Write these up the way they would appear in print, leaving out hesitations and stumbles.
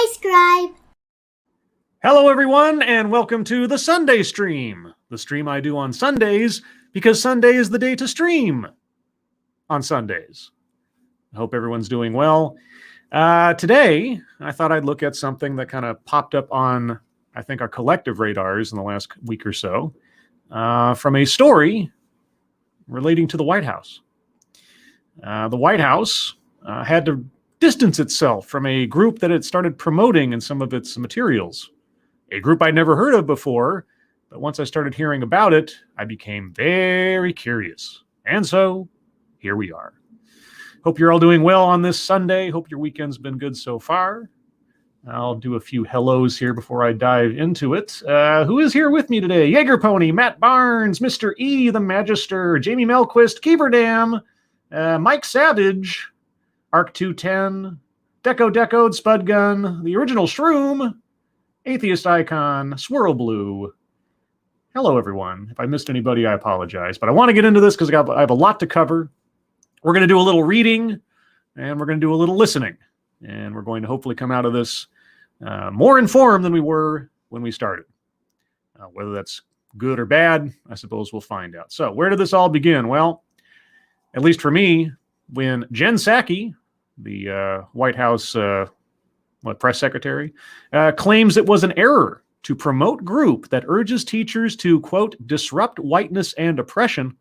Hi, Scribe. Hello, everyone, and welcome to the Sunday Stream, the stream I do on Sundays because Sunday is the day to stream on Sundays. I hope everyone's doing well. Today, I thought I'd look at something that kind of popped up on, I think, our collective radars in the last week or so, from a story relating to the White House. The White House had to distance itself from a group that it started promoting in some of its materials. A group I'd never heard of before, but once I started hearing about it, I became very curious. And so, here we are. Hope you're all doing well on this Sunday. Hope your weekend's been good so far. I'll do a few hellos here before I dive into it. Who is here with me today? Jaeger Pony, Matt Barnes, Mr. E, the Magister, Jamie Melquist, Keeverdam, Mike Savage, Arc 210, Decode, Spud Gun, the original Shroom, Atheist Icon, Swirl Blue. Hello, everyone. If I missed anybody, I apologize. But I want to get into this because I have a lot to cover. We're going to do a little reading, and we're going to do a little listening. And we're going to hopefully come out of this more informed than we were when we started. Whether that's good or bad, I suppose we'll find out. So where did this all begin? Well, at least for me, when Jen Psaki, the White House press secretary, claims it was an error to promote group that urges teachers to, quote, disrupt whiteness and oppression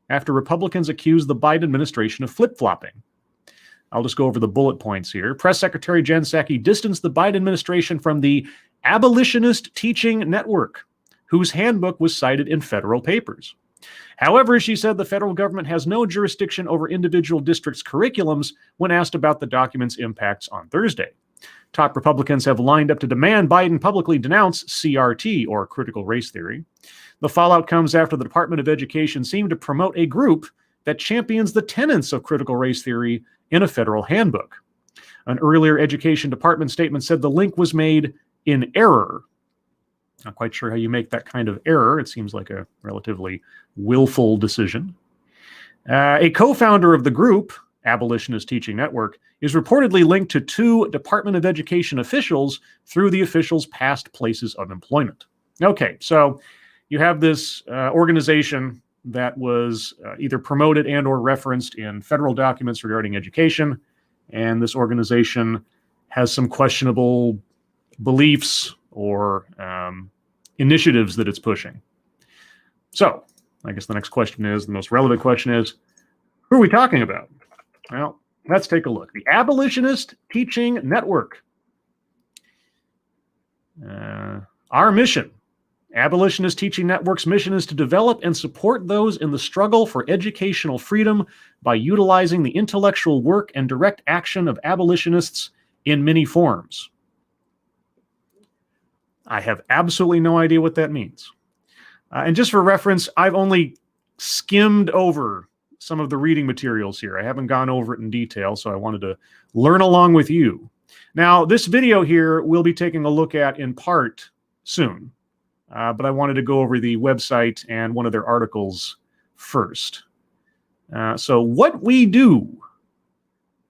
after Republicans accuse the Biden administration of flip-flopping. I'll just go over the bullet points here. Press Secretary Jen Psaki distanced the Biden administration from the Abolitionist Teaching Network, whose handbook was cited in federal papers. However, she said the federal government has no jurisdiction over individual districts' curriculums when asked about the document's impacts on Thursday. Top Republicans have lined up to demand Biden publicly denounce CRT, or critical race theory. The fallout comes after the Department of Education seemed to promote a group that champions the tenets of critical race theory in a federal handbook. An earlier Education Department statement said the link was made in error. Not quite sure how you make that kind of error. It seems like a relatively willful decision. A co-founder of the group, Abolitionist Teaching Network, is reportedly linked to two Department of Education officials through the officials' past places of employment. Okay, so you have this organization that was either promoted and or referenced in federal documents regarding education, and this organization has some questionable beliefs or initiatives that it's pushing. So, I guess the next question is, the most relevant question is, who are we talking about? Well, let's take a look. The Abolitionist Teaching Network. Our mission. Abolitionist Teaching Network's mission is to develop and support those in the struggle for educational freedom by utilizing the intellectual work and direct action of abolitionists in many forms. I have absolutely no idea what that means. And just for reference, I've only skimmed over some of the reading materials here. I haven't gone over it in detail, so I wanted to learn along with you. Now, this video here we'll be taking a look at in part soon, but I wanted to go over the website and one of their articles first. So what we do.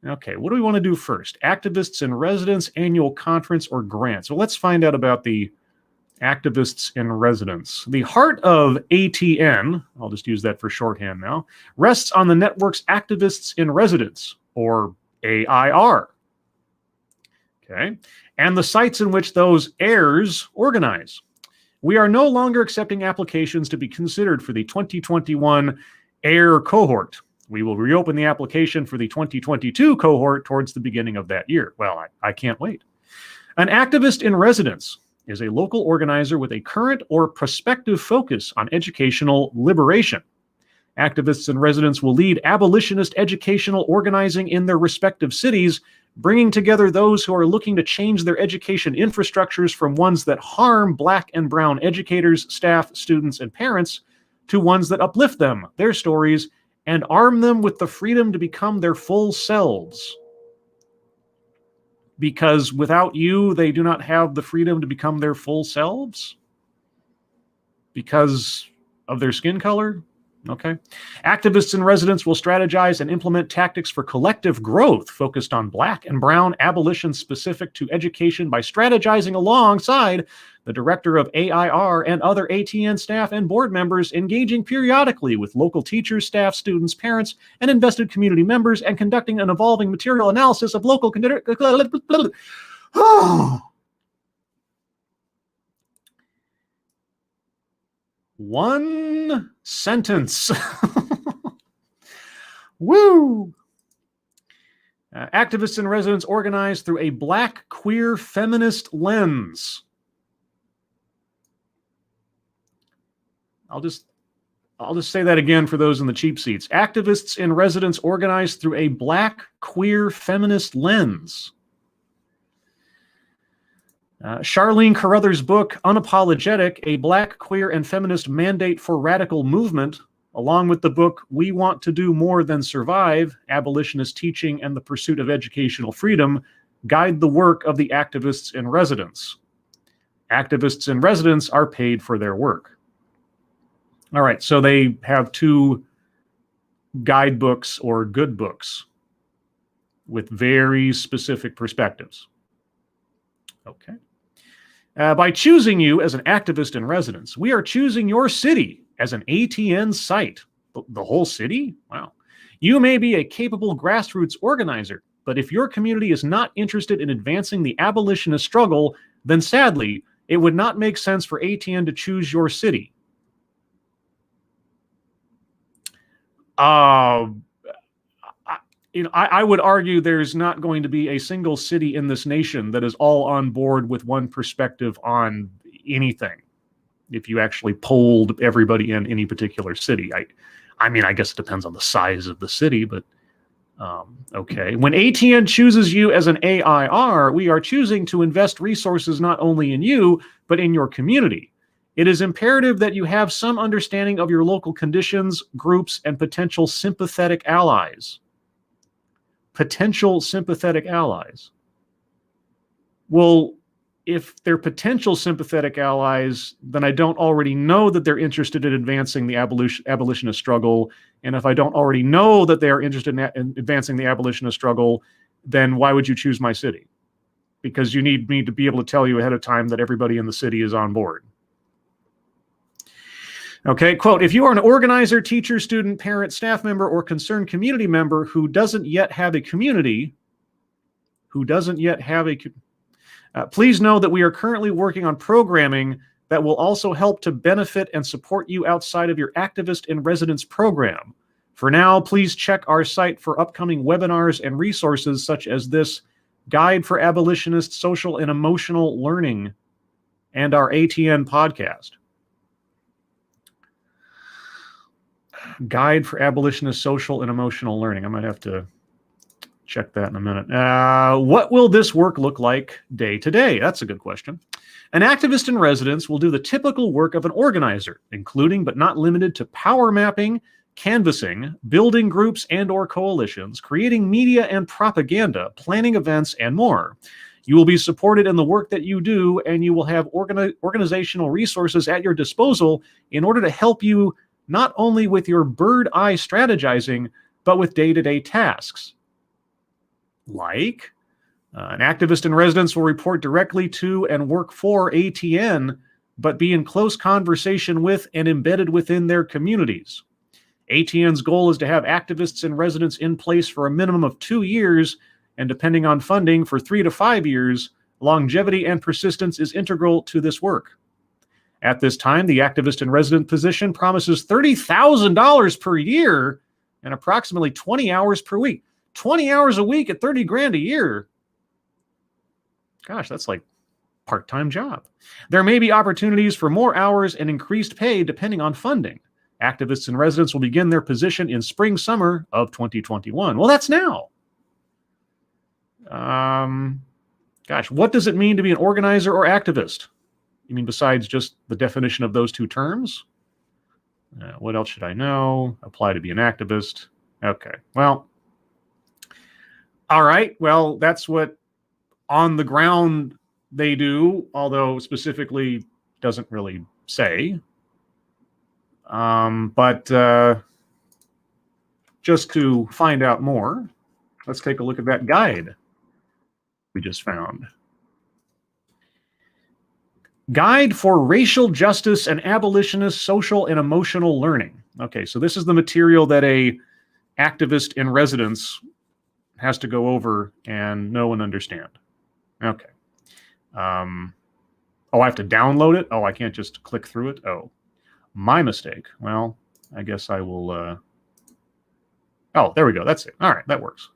Okay, what do we want to do first? Activists in Residence, Annual Conference, or Grants? Well, let's find out about the Activists in Residence. The heart of ATN, I'll just use that for shorthand now, rests on the network's Activists in Residence, or AIR. Okay, and the sites in which those AIRs organize. We are no longer accepting applications to be considered for the 2021 AIR cohort. We will reopen the application for the 2022 cohort towards the beginning of that year. Well, I can't wait. An activist in residence is a local organizer with a current or prospective focus on educational liberation. Activists in residence will lead abolitionist educational organizing in their respective cities, bringing together those who are looking to change their education infrastructures from ones that harm Black and brown educators, staff, students, and parents to ones that uplift them, their stories, and arm them with the freedom to become their full selves. Because without you, they do not have the freedom to become their full selves? Because of their skin color? Okay. Activists in residence will strategize and implement tactics for collective growth focused on Black and Brown abolition specific to education by strategizing alongside the director of AIR and other ATN staff and board members, engaging periodically with local teachers, staff, students, parents, and invested community members, and conducting an evolving material analysis of local One sentence. Woo! Activists in residence organize through a Black queer feminist lens. I'll just say that again for those in the cheap seats. Activists in residence organize through a Black queer feminist lens. Charlene Carruthers' book, Unapologetic, A Black, Queer, and Feminist Mandate for Radical Movement, along with the book We Want to Do More Than Survive, Abolitionist Teaching and the Pursuit of Educational Freedom, guide the work of the activists in residence. Activists in residence are paid for their work. All right, so they have two guidebooks or good books with very specific perspectives. Okay. By choosing you as an activist in residence, we are choosing your city as an ATN site. The whole city? Wow. You may be a capable grassroots organizer, but if your community is not interested in advancing the abolitionist struggle, then sadly, it would not make sense for ATN to choose your city. I would argue there's not going to be a single city in this nation that is all on board with one perspective on anything. If you actually polled everybody in any particular city, I mean, I guess it depends on the size of the city, but okay. When ATN chooses you as an AIR, we are choosing to invest resources not only in you, but in your community. It is imperative that you have some understanding of your local conditions, groups, and potential sympathetic allies. Potential sympathetic allies. Well, if they're potential sympathetic allies, then I don't already know that they're interested in advancing the abolitionist struggle. And if I don't already know that they are interested in advancing the abolitionist struggle, then why would you choose my city? Because you need me to be able to tell you ahead of time that everybody in the city is on board. Okay, quote, if you are an organizer, teacher, student, parent, staff member, or concerned community member who doesn't yet have a community, please know that we are currently working on programming that will also help to benefit and support you outside of your activist in residence program. For now, please check our site for upcoming webinars and resources such as this Guide for Abolitionist Social and Emotional Learning and our ATN podcast. Guide for Abolitionist Social and Emotional Learning. I might have to check that in a minute. What will this work look like day to day? That's a good question. An activist in residence will do the typical work of an organizer, including but not limited to power mapping, canvassing, building groups and or coalitions, creating media and propaganda, planning events, and more. You will be supported in the work that you do, and you will have organizational resources at your disposal in order to help you not only with your bird eye strategizing, but with day-to-day tasks. Like, an activist in residence will report directly to and work for ATN, but be in close conversation with and embedded within their communities. ATN's goal is to have activists in residence in place for a minimum of 2 years, and depending on funding, for 3 to 5 years. Longevity and persistence is integral to this work. At this time, the activist in resident position promises $30,000 per year and approximately 20 hours per week. 20 hours a week at $30,000 a year. Gosh, that's like a part-time job. There may be opportunities for more hours and increased pay depending on funding. Activists in residence will begin their position in spring-summer of 2021. Well, that's now. Gosh, what does it mean to be an organizer or activist? You mean besides just the definition of those two terms? What else should I know? Apply to be an activist. Okay, well, all right. Well, that's what on the ground they do, although specifically doesn't really say. But just to find out more, let's take a look at that guide we just found. Guide for Racial Justice and Abolitionist Social and Emotional Learning. Okay, so this is the material that a activist in residence has to go over and know and understand. Okay. Oh, I have to download it? Oh, I can't just click through it? Oh, my mistake. Well, I guess I will... Oh, there we go. That's it. All right, that works.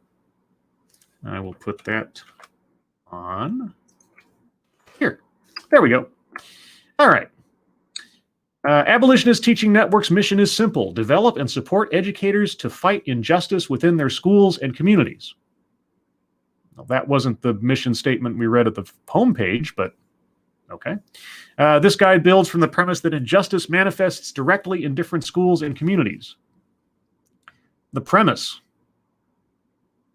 I will put that on here. There we go. All right. Abolitionist Teaching Network's mission is simple: develop and support educators to fight injustice within their schools and communities. Well, that wasn't the mission statement we read at the homepage, but okay. This guide builds from the premise that injustice manifests directly in different schools and communities. The premise.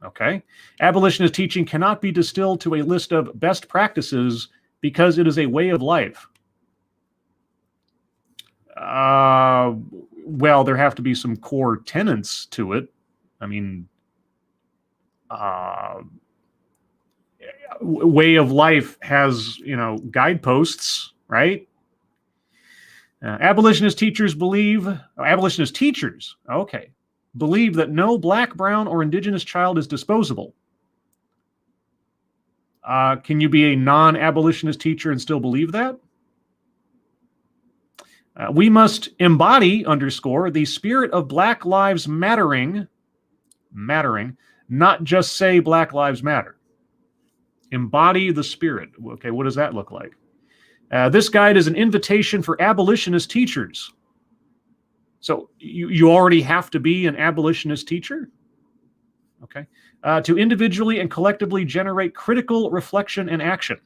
Okay. Abolitionist teaching cannot be distilled to a list of best practices because it is a way of life. Well, there have to be some core tenets to it. I mean, way of life has, guideposts, right? Abolitionist teachers believe that no Black, brown, or indigenous child is disposable. Can you be a non-abolitionist teacher and still believe that? We must embody, the spirit of Black Lives Mattering, not just say Black Lives Matter. Embody the spirit. Okay, what does that look like? This guide is an invitation for abolitionist teachers. So you already have to be an abolitionist teacher? Okay. To individually and collectively generate critical reflection and action.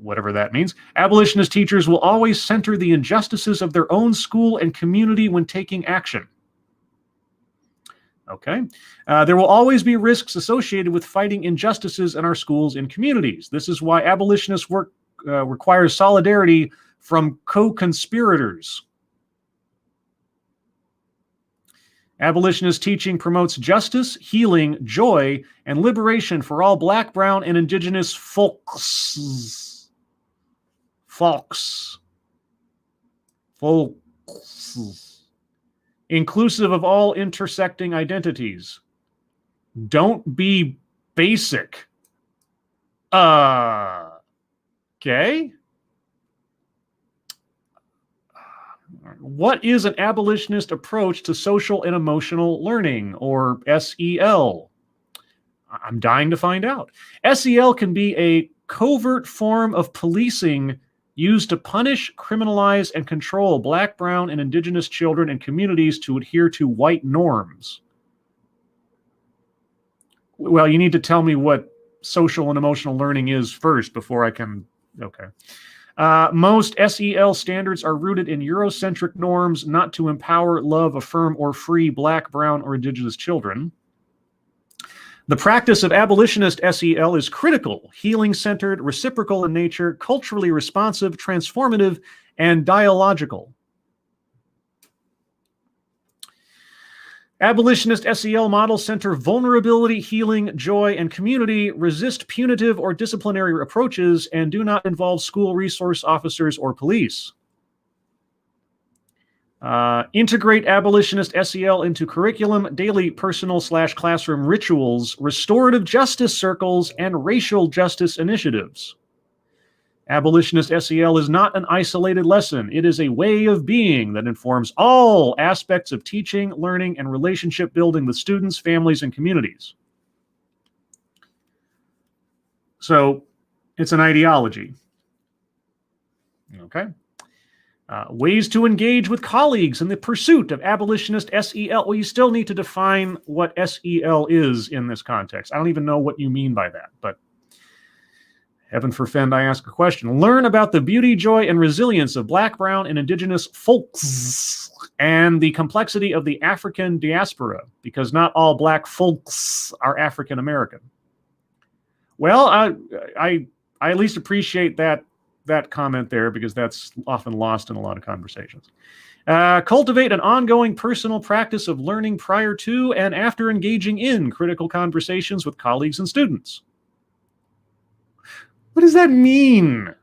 Whatever that means. Abolitionist teachers will always center the injustices of their own school and community when taking action. Okay. There will always be risks associated with fighting injustices in our schools and communities. This is why abolitionist work requires solidarity from co-conspirators. Abolitionist teaching promotes justice, healing, joy, and liberation for all Black, brown, and indigenous folks. Inclusive of all intersecting identities. Don't be basic. Okay. What is an abolitionist approach to social and emotional learning, or SEL? I'm dying to find out. SEL can be a covert form of policing used to punish, criminalize, and control Black, brown, and indigenous children and communities to adhere to white norms. Well, you need to tell me what social and emotional learning is first before I can... Okay. Most SEL standards are rooted in Eurocentric norms not to empower, love, affirm, or free Black, brown, or indigenous children. The practice of abolitionist SEL is critical, healing-centered, reciprocal in nature, culturally responsive, transformative, and dialogical. Abolitionist SEL models center vulnerability, healing, joy, and community, resist punitive or disciplinary approaches, and do not involve school resource officers or police. Integrate abolitionist SEL into curriculum, daily personal/classroom rituals, restorative justice circles, and racial justice initiatives. Abolitionist SEL is not an isolated lesson. It is a way of being that informs all aspects of teaching, learning, and relationship building with students, families, and communities. So it's an ideology. Okay. Ways to engage with colleagues in the pursuit of abolitionist SEL. Well, you still need to define what SEL is in this context. I don't even know what you mean by that, but heaven forfend I ask a question. Learn about the beauty, joy, and resilience of Black, brown, and indigenous folks and the complexity of the African diaspora, because not all Black folks are African American. Well, I at least appreciate that comment there, because that's often lost in a lot of conversations. Cultivate an ongoing personal practice of learning prior to and after engaging in critical conversations with colleagues and students. What does that mean?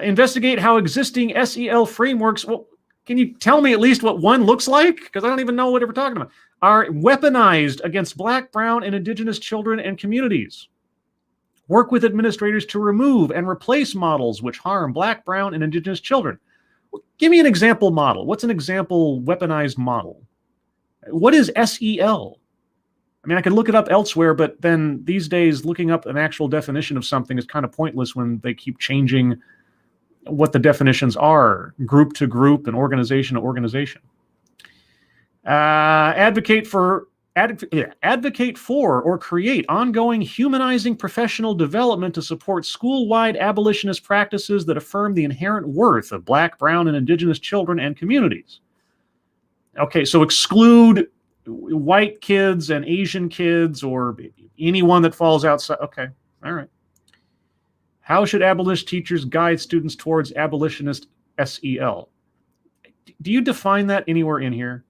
Investigate how existing SEL frameworks, well, can you tell me at least what one looks like? Because I don't even know what we're talking about. Are weaponized against Black, Brown, and Indigenous children and communities. Work with administrators to remove and replace models which harm Black, Brown, and Indigenous children. Give me an example model. What's an example weaponized model? What is SEL? I mean, I could look it up elsewhere, but then these days, looking up an actual definition of something is kind of pointless when they keep changing what the definitions are, group to group and organization to organization. Advocate for or create ongoing humanizing professional development to support school-wide abolitionist practices that affirm the inherent worth of Black, Brown, and Indigenous children and communities. Okay, so exclude white kids and Asian kids or anyone that falls outside. Okay, all right. How should abolitionist teachers guide students towards abolitionist SEL? Do you define that anywhere in here?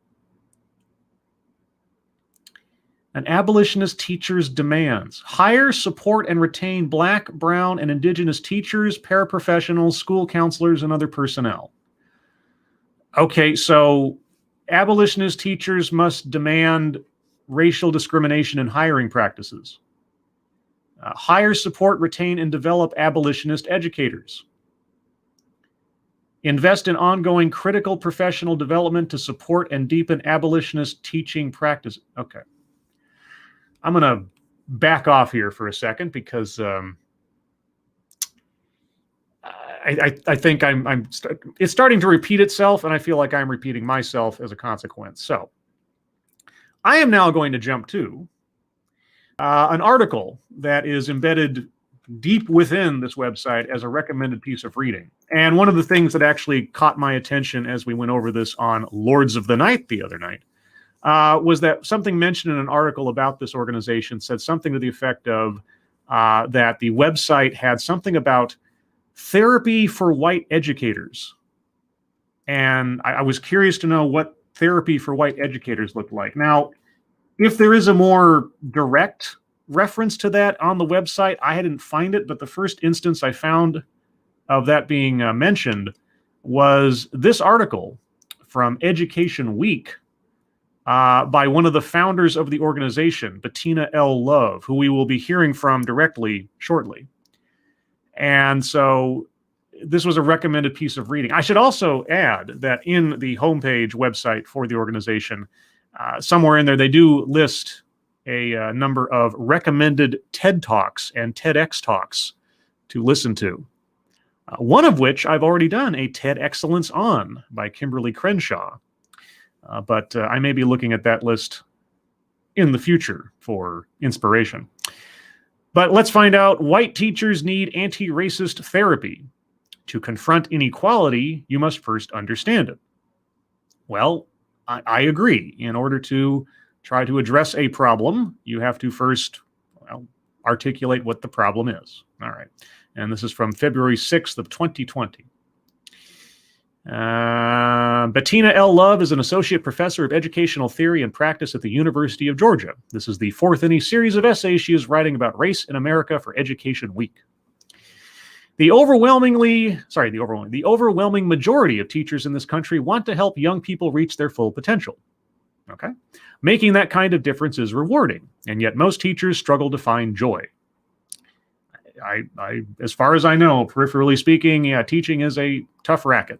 An abolitionist teacher's demands. Hire, support, and retain Black, Brown, and Indigenous teachers, paraprofessionals, school counselors, and other personnel. Okay, so abolitionist teachers must demand racial discrimination in hiring practices. Hire, support, retain, and develop abolitionist educators. Invest in ongoing critical professional development to support and deepen abolitionist teaching practice. Okay. I'm going to back off here for a second because I think it's starting to repeat itself, and I feel like I'm repeating myself as a consequence. So I am now going to jump to an article that is embedded deep within this website as a recommended piece of reading. And one of the things that actually caught my attention as we went over this on Lords of the Night the other night was that something mentioned in an article about this organization said something to the effect of that the website had something about therapy for white educators. And I was curious to know what therapy for white educators looked like. Now, if there is a more direct reference to that on the website, I didn't find it, but the first instance I found of that being mentioned was this article from Education Week by one of the founders of the organization, Bettina L. Love, who we will be hearing from directly shortly. And so this was a recommended piece of reading. I should also add that in the homepage website for the organization, somewhere in there, they do list a number of recommended TED Talks and TEDx Talks to listen to. One of which I've already done a TED Excellence on by Kimberly Crenshaw. But I may be looking at that list in the future for inspiration. But let's find out. White teachers need anti-racist therapy. To confront inequality, you must first understand it. Well, I agree. In order to try to address a problem, you have to first articulate what the problem is. All right. And this is from February 6th of 2020. Bettina L. Love is an associate professor of educational theory and practice at the University of Georgia. This is the fourth in a series of essays she is writing about race in America for Education Week. The overwhelming majority of teachers in this country want to help young people reach their full potential. Okay? Making that kind of difference is rewarding, and yet most teachers struggle to find joy. As far as I know, peripherally speaking, teaching is a tough racket.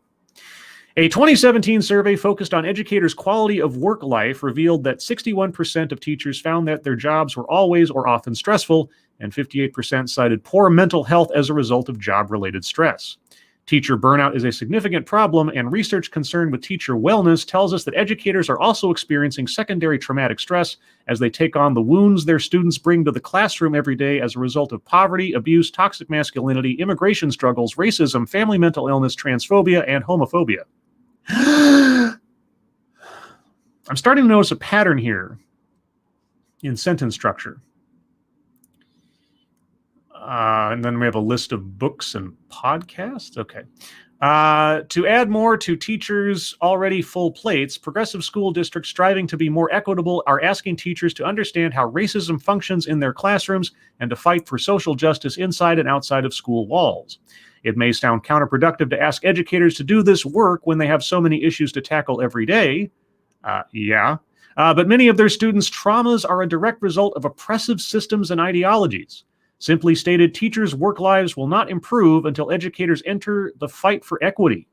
A 2017 survey focused on educators' quality of work life revealed that 61% of teachers found that their jobs were always or often stressful, and 58% cited poor mental health as a result of job-related stress. Teacher burnout is a significant problem, and research concerned with teacher wellness tells us that educators are also experiencing secondary traumatic stress as they take on the wounds their students bring to the classroom every day as a result of poverty, abuse, toxic masculinity, immigration struggles, racism, family mental illness, transphobia, and homophobia. I'm starting to notice a pattern here in sentence structure. And then we have a list of books and podcasts. Okay. To add more to teachers' already full plates, progressive school districts striving to be more equitable are asking teachers to understand how racism functions in their classrooms and to fight for social justice inside and outside of school walls. It may sound counterproductive to ask educators to do this work when they have so many issues to tackle every day. But many of their students' traumas are a direct result of oppressive systems and ideologies. Simply stated, teachers' work lives will not improve until educators enter the fight for equity.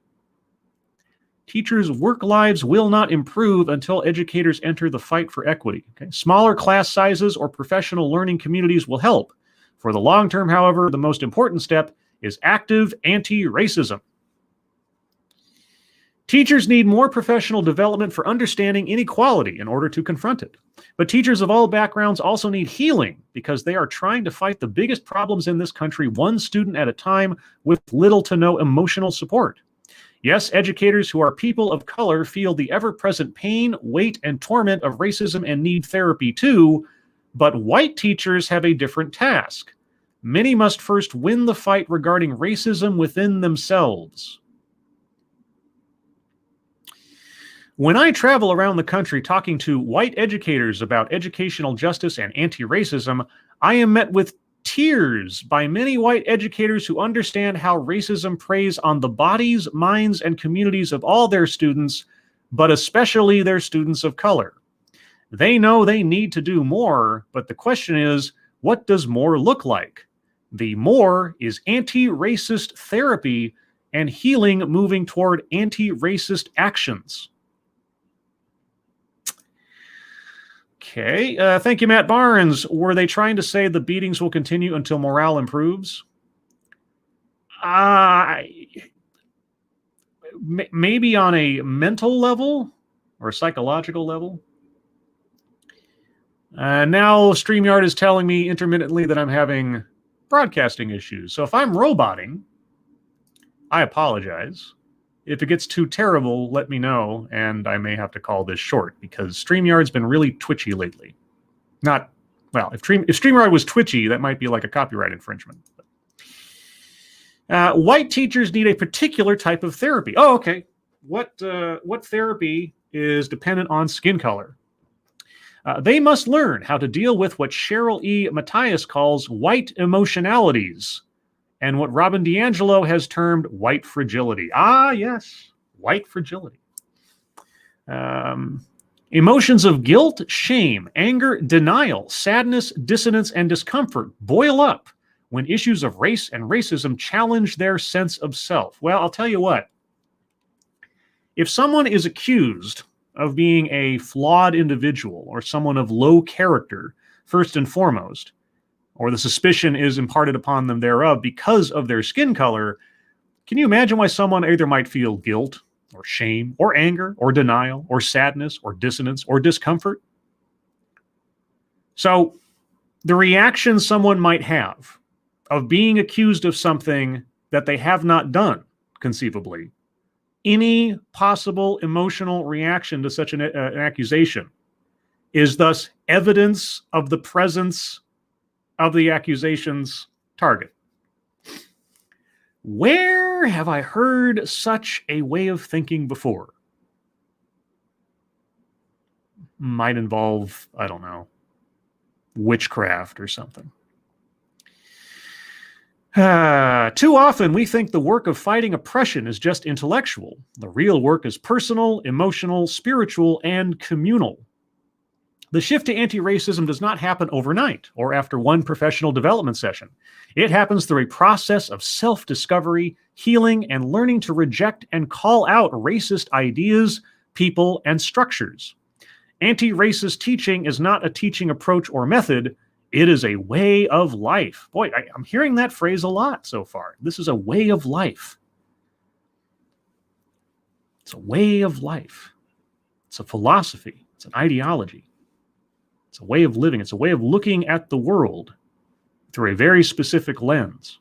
Teachers' work lives will not improve until educators enter the fight for equity. Okay? Smaller class sizes or professional learning communities will help. For the long term, however, the most important step is active anti-racism. Teachers need more professional development for understanding inequality in order to confront it. But teachers of all backgrounds also need healing because they are trying to fight the biggest problems in this country one student at a time with little to no emotional support. Yes, educators who are people of color feel the ever-present pain, weight, and torment of racism and need therapy too, but white teachers have a different task. Many must first win the fight regarding racism within themselves. When I travel around the country talking to white educators about educational justice and anti-racism, I am met with tears by many white educators who understand how racism preys on the bodies, minds, and communities of all their students, but especially their students of color. They know they need to do more, but the question is, what does more look like? The more is anti-racist therapy and healing moving toward anti-racist actions. Okay, thank you, Matt Barnes. Were they trying to say the beatings will continue until morale improves? Maybe on a mental level or a psychological level. Now StreamYard is telling me intermittently that I'm having broadcasting issues. So if I'm roboting, I apologize. If it gets too terrible, let me know, and I may have to call this short because StreamYard's been really twitchy lately. If StreamYard was twitchy, that might be like a copyright infringement. White teachers need a particular type of therapy. Oh, okay. What therapy is dependent on skin color? They must learn how to deal with what Cheryl E. Matthias calls white emotionalities, and what Robin DiAngelo has termed white fragility. Ah, yes, white fragility. Emotions of guilt, shame, anger, denial, sadness, dissonance, and discomfort boil up when issues of race and racism challenge their sense of self. Well, I'll tell you what. If someone is accused of being a flawed individual or someone of low character, first and foremost, or the suspicion is imparted upon them thereof because of their skin color, can you imagine why someone either might feel guilt or shame or anger or denial or sadness or dissonance or discomfort? So the reaction someone might have of being accused of something that they have not done, conceivably, any possible emotional reaction to such an accusation is thus evidence of the presence of the accusation's target. Where have I heard such a way of thinking before? Might involve, I don't know, witchcraft or something. Too often we think the work of fighting oppression is just intellectual. The real work is personal, emotional, spiritual, and communal. The shift to anti-racism does not happen overnight or after one professional development session. It happens through a process of self-discovery, healing, and learning to reject and call out racist ideas, people, and structures. Anti-racist teaching is not a teaching approach or method. It is a way of life. Boy, I'm hearing that phrase a lot so far. This is a way of life. It's a way of life. It's a philosophy. It's an ideology. It's a way of living. It's a way of looking at the world through a very specific lens.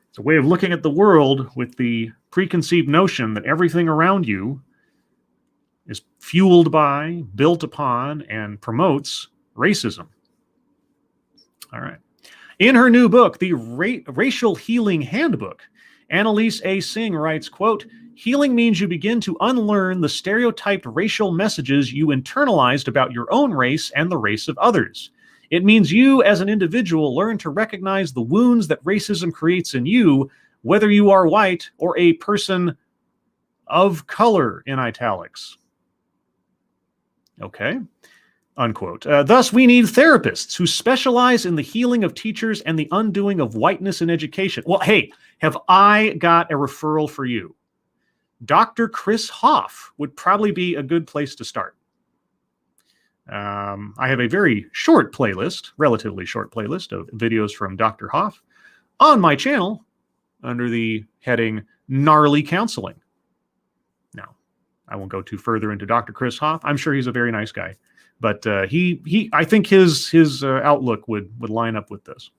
It's a way of looking at the world with the preconceived notion that everything around you is fueled by, built upon, and promotes racism. All right. In her new book, The Racial Healing Handbook, Annalise A. Singh writes, quote, "Healing means you begin to unlearn the stereotyped racial messages you internalized about your own race and the race of others. It means you as an individual learn to recognize the wounds that racism creates in you, whether you are white or a person of color," in italics. Okay. Unquote. Thus, we need therapists who specialize in the healing of teachers and the undoing of whiteness in education. Well, hey, have I got a referral for you? Dr. Chris Hoff would probably be a good place to start. I have a very short playlist, relatively short playlist of videos from Dr. Hoff on my channel under the heading Gnarly Counseling. Now, I won't go too further into Dr. Chris Hoff. I'm sure he's a very nice guy. But I think his outlook would line up with this.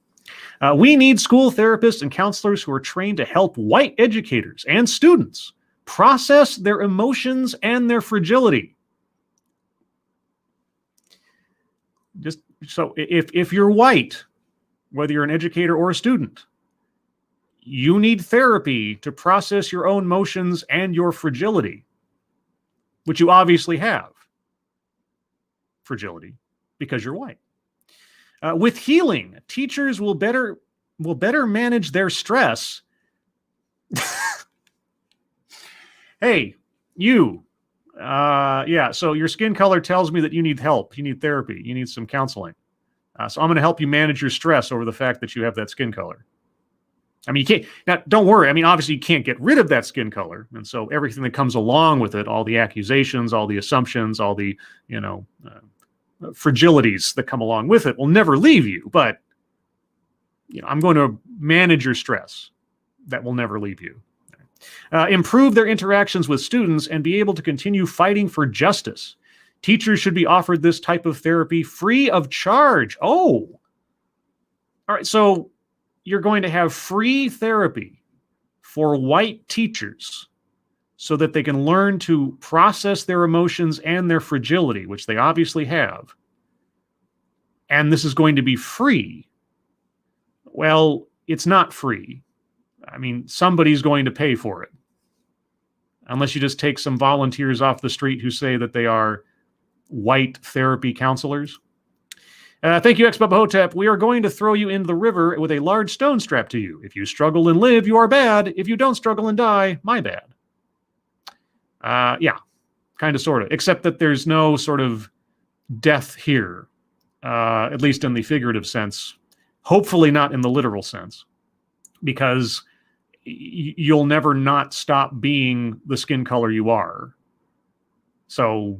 We need school therapists and counselors who are trained to help white educators and students process their emotions and their fragility. Just so if you're white, whether you're an educator or a student, you need therapy to process your own emotions and your fragility, which you obviously have. Fragility because you're white. With healing, teachers will better manage their stress. Hey, you. Yeah, so your skin color tells me that you need help. You need therapy. You need some counseling. So I'm going to help you manage your stress over the fact that you have that skin color. I mean, you can't, now don't worry. I mean, obviously you can't get rid of that skin color. And so everything that comes along with it, all the accusations, all the assumptions, all the, fragilities that come along with it will never leave you. But, I'm going to manage your stress. That will never leave you. Improve their interactions with students and be able to continue fighting for justice. Teachers should be offered this type of therapy free of charge. Oh, all right. So you're going to have free therapy for white teachers so that they can learn to process their emotions and their fragility, which they obviously have. And this is going to be free. Well, it's not free. I mean, somebody's going to pay for it. Unless you just take some volunteers off the street who say that they are white therapy counselors. Thank you, Ex-Bubba Hotep. We are going to throw you into the river with a large stone strapped to you. If you struggle and live, you are bad. If you don't struggle and die, my bad. Yeah, kind of, sort of. Except that there's no sort of death here, at least in the figurative sense. Hopefully not in the literal sense. Because you'll never not stop being the skin color you are. So,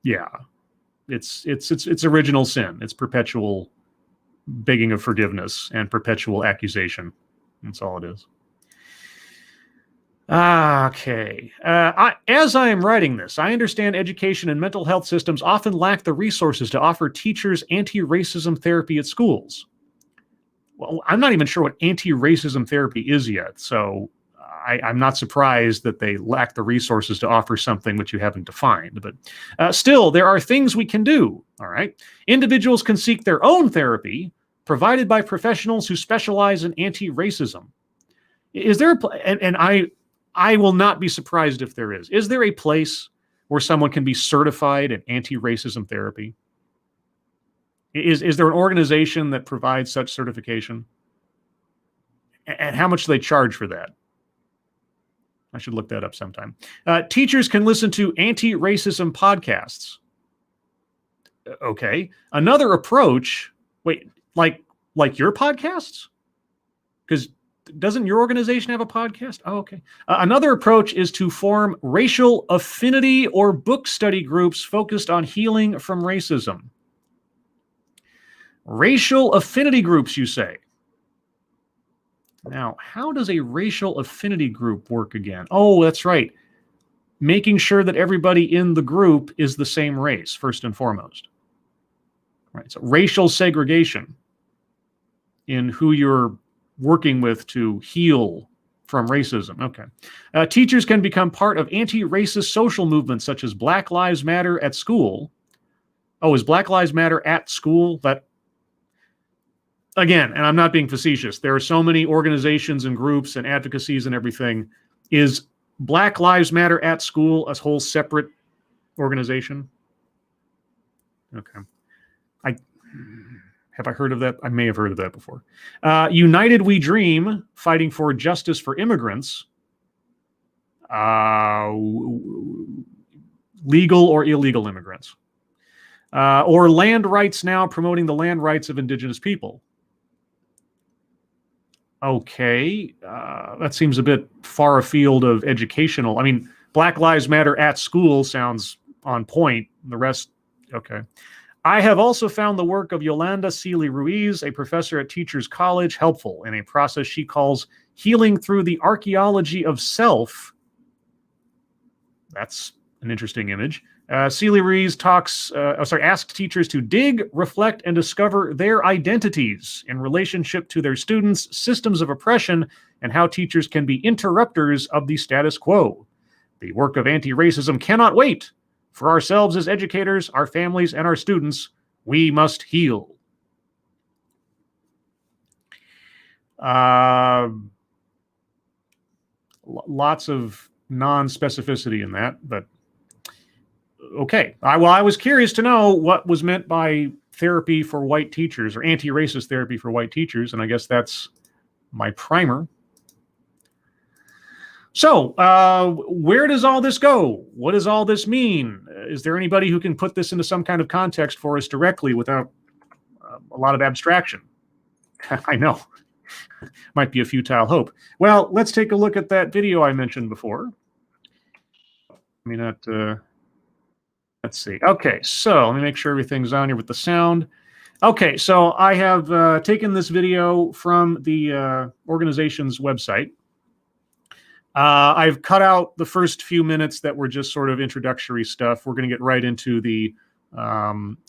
yeah. It's original sin. It's perpetual begging of forgiveness and perpetual accusation. That's all it is. Okay. As I am writing this, I understand education and mental health systems often lack the resources to offer teachers anti-racism therapy at schools. Well, I'm not even sure what anti-racism therapy is yet, so I'm not surprised that they lack the resources to offer something which you haven't defined. But still, there are things we can do, all right? Individuals can seek their own therapy provided by professionals who specialize in anti-racism. Is there and I will not be surprised if there is. Is there a place where someone can be certified in anti-racism therapy? Is there an organization that provides such certification? And how much do they charge for that? I should look that up sometime. Teachers can listen to anti-racism podcasts. Okay. Another approach, wait, like your podcasts? Because doesn't your organization have a podcast? Oh, okay. Another approach is to form racial affinity or book study groups focused on healing from racism. Racial affinity groups, you say? Now, how does a racial affinity group work again? Oh, that's right. Making sure that everybody in the group is the same race, first and foremost. Right. So racial segregation in who you're working with to heal from racism. Okay. Teachers can become part of anti-racist social movements such as Black Lives Matter at school. Oh, is Black Lives Matter at school? again, and I'm not being facetious, there are so many organizations and groups and advocacies and everything. Is Black Lives Matter at school a whole separate organization? Okay. Have I heard of that? I may have heard of that before. United We Dream, fighting for justice for immigrants. Legal or illegal immigrants. Or Land Rights Now, promoting the land rights of indigenous people. Okay, that seems a bit far afield of educational. I mean, Black Lives Matter at school sounds on point. The rest, okay. I have also found the work of Yolanda Seeley Ruiz, a professor at Teachers College, helpful in a process she calls healing through the archaeology of self. That's an interesting image. Seeley Ruiz asks teachers to dig, reflect, and discover their identities in relationship to their students, systems of oppression, and how teachers can be interrupters of the status quo. The work of anti-racism cannot wait. For ourselves as educators, our families, and our students, we must heal. Lots of non-specificity in that, but okay. I was curious to know what was meant by therapy for white teachers, or anti-racist therapy for white teachers, and I guess that's my primer. So, where does all this go? What does all this mean? Is there anybody who can put this into some kind of context for us directly without a lot of abstraction? I know. Might be a futile hope. Well, let's take a look at that video I mentioned before. Let's see. Okay, so let me make sure everything's on here with the sound. Okay, so I have taken this video from the organization's website. I've cut out the first few minutes that were just sort of introductory stuff. We're going to get right into the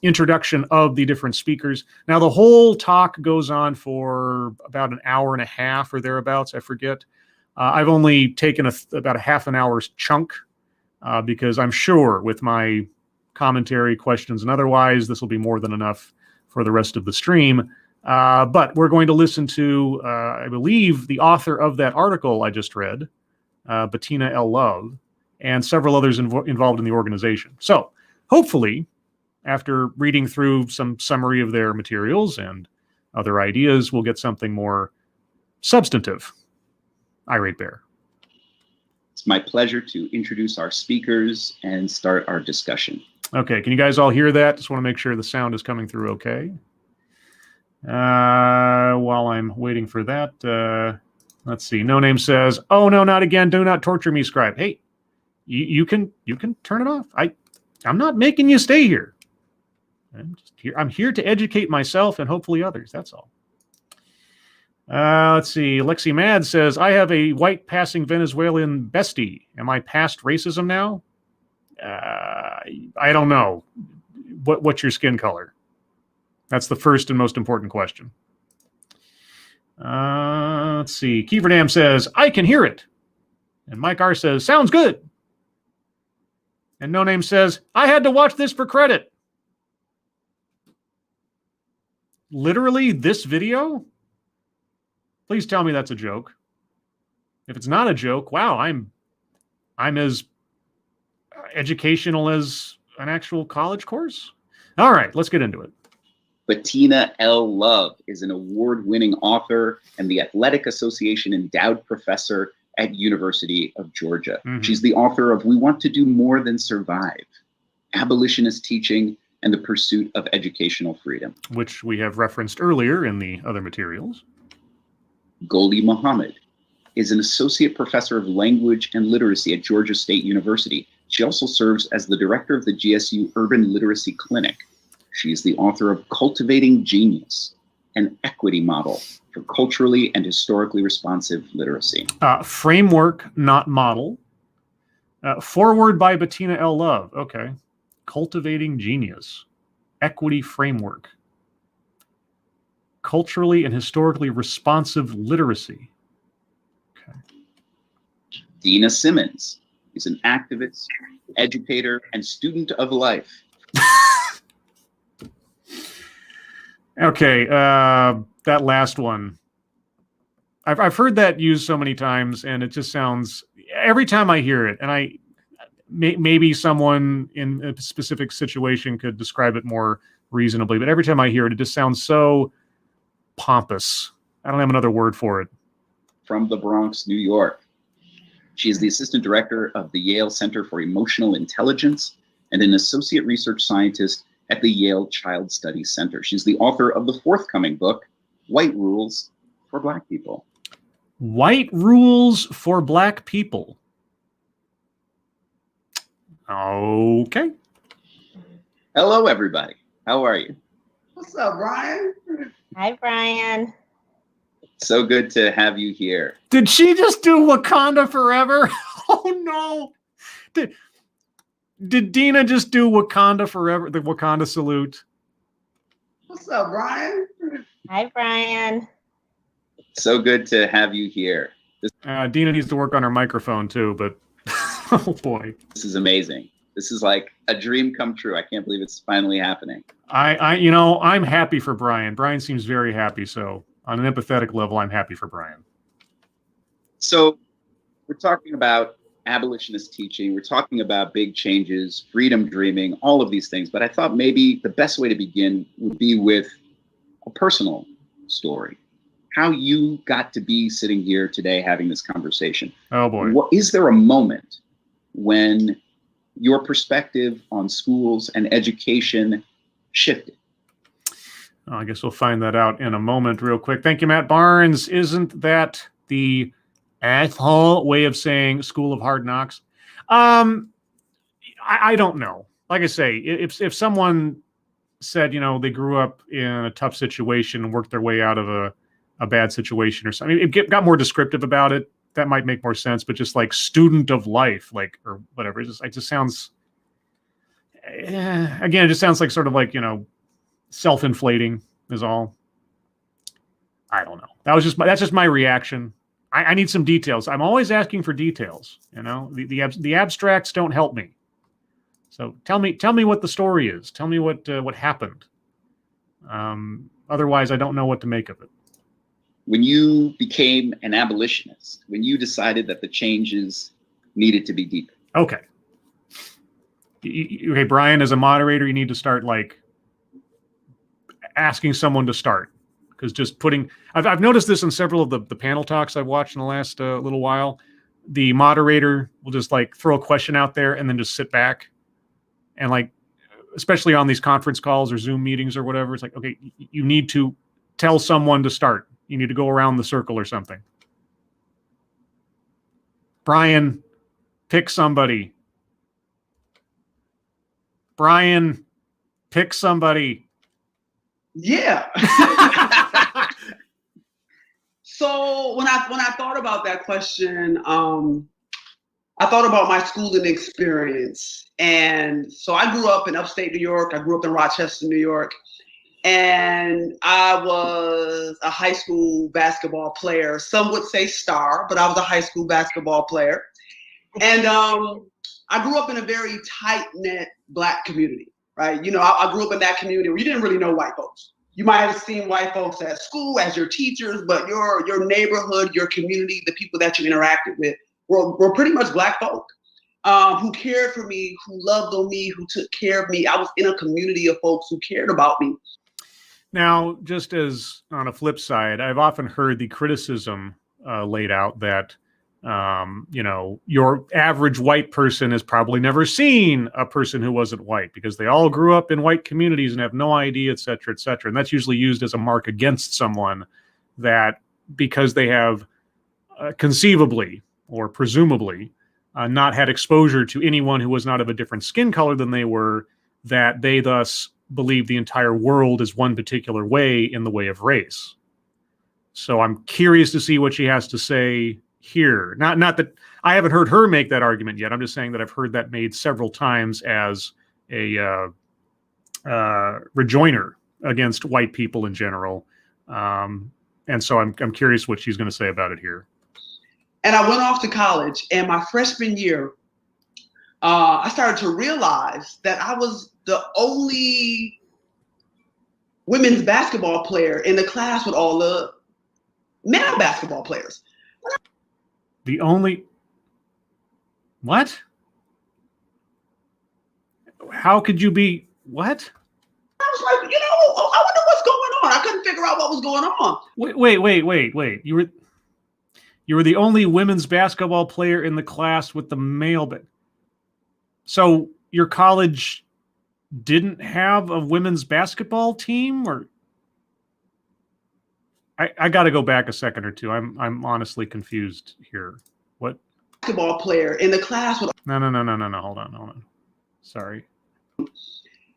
introduction of the different speakers. Now, the whole talk goes on for about an hour and a half or thereabouts, I forget. I've only taken about a half an hour's chunk because I'm sure with my commentary, questions, and otherwise, this will be more than enough for the rest of the stream. But we're going to listen to, I believe, the author of that article I just read, Bettina L. Love, and several others involved in the organization. So hopefully, after reading through some summary of their materials and other ideas, we'll get something more substantive. Irate Bear. It's my pleasure to introduce our speakers and start our discussion. Okay, can you guys all hear that? Just want to make sure the sound is coming through okay. While I'm waiting for that, let's see. No Name says, "Oh no, not again! Do not torture me, Scribe." Hey, you can turn it off. I'm not making you stay here. I'm just here. I'm here to educate myself and hopefully others. That's all. Let's see. Lexi Mad says, "I have a white passing Venezuelan bestie. Am I past racism now?" I don't know. What's your skin color? That's the first and most important question. Let's see. Kieverdam says, "I can hear it." And Mike R says, "Sounds good." And No Name says, "I had to watch this for credit." Literally this video? Please tell me that's a joke. If it's not a joke, wow, I'm as educational as an actual college course. All right, let's get into it. Bettina L. Love is an award-winning author and the Athletic Association endowed professor at University of Georgia. Mm-hmm. She's the author of We Want to Do More Than Survive, Abolitionist Teaching and the Pursuit of Educational Freedom, which we have referenced earlier in the other materials. Goli Mohammed is an associate professor of language and literacy at Georgia State University. She also serves as the director of the GSU Urban Literacy Clinic. She is the author of Cultivating Genius, an equity model for culturally and historically responsive literacy. Framework, not model. Forward by Bettina L. Love. Okay. Cultivating Genius, equity framework. Culturally and historically responsive literacy. Okay. Dina Simmons is an activist, educator, and student of life. Okay, that last one. I've heard that used so many times, and it just sounds every time I hear it, and maybe someone in a specific situation could describe it more reasonably, but every time I hear it, it just sounds so pompous. I don't have another word for it. From the Bronx, New York. She is the assistant director of the Yale Center for Emotional Intelligence and an associate research scientist at the Yale Child Studies Center. She's the author of the forthcoming book, White Rules for Black People. White Rules for Black People. Okay. Hello, everybody. How are you? What's up, Brian? Hi, Brian. So good to have you here. Did she just do Wakanda Forever? Oh, no. Did Dina just do Wakanda Forever, the Wakanda salute? What's up, Brian? Hi, Brian. So good to have you here. Dina needs to work on her microphone too, but oh boy. This is amazing. This is like a dream come true. I can't believe it's finally happening. I'm happy for Brian. Brian seems very happy. So on an empathetic level, I'm happy for Brian. So we're talking about abolitionist teaching. We're talking about big changes, freedom dreaming, all of these things. But I thought maybe the best way to begin would be with a personal story. How you got to be sitting here today having this conversation. Oh boy. Is there a moment when your perspective on schools and education shifted? I guess we'll find that out in a moment real quick. Thank you, Matt Barnes. Isn't that the asshole way of saying School of Hard Knocks? I don't know. Like I say, if someone said, they grew up in a tough situation and worked their way out of a bad situation or something, it got more descriptive about it, that might make more sense. But just like student of life, or whatever, it just sounds, again, it just sounds like sort of like, self-inflating is all. I don't know. That's just my reaction. I need some details. I'm always asking for details. The abstracts don't help me. So tell me what the story is. Tell me what happened. Otherwise, I don't know what to make of it. When you became an abolitionist, when you decided that the changes needed to be deeper. Okay. Okay, Brian, as a moderator, you need to start asking someone to start. Because just I've noticed this in several of the panel talks I've watched in the last little while. The moderator will just throw a question out there and then just sit back. And especially on these conference calls or Zoom meetings or whatever, it's like, okay, you need to tell someone to start. You need to go around the circle or something. Brian, pick somebody. Brian, pick somebody. Yeah. So when I thought about that question, I thought about my schooling experience. And so I grew up in upstate New York. I grew up in Rochester, New York. And I was a high school basketball player. Some would say star, but I was a high school basketball player. And I grew up in a very tight-knit Black community, right? I grew up in that community where you didn't really know white folks. You might have seen white folks at school as your teachers, but your neighborhood, your community, the people that you interacted with were pretty much Black folk who cared for me, who loved on me, who took care of me. I was in a community of folks who cared about me. Now, just as on a flip side, I've often heard the criticism laid out that, your average white person has probably never seen a person who wasn't white because they all grew up in white communities and have no idea, et cetera, et cetera. And that's usually used as a mark against someone that because they have conceivably or presumably not had exposure to anyone who was not of a different skin color than they were, that they thus believe the entire world is one particular way in the way of race. So I'm curious to see what she has to say here. Not that I haven't heard her make that argument yet. I'm just saying that I've heard that made several times as a rejoinder against white people in general. And so I'm curious what she's going to say about it here. And I went off to college, and my freshman year, I started to realize that I was the only women's basketball player in the class with all the male basketball players. The only... What? How could you be... What? I was like, I wonder what's going on. I couldn't figure out what was going on. Wait. You were the only women's basketball player in the class with the male... So your college didn't have a women's basketball team? Or I got to go back a second or two. I'm honestly confused here. What? Basketball player in the class with... No. Hold on. Sorry.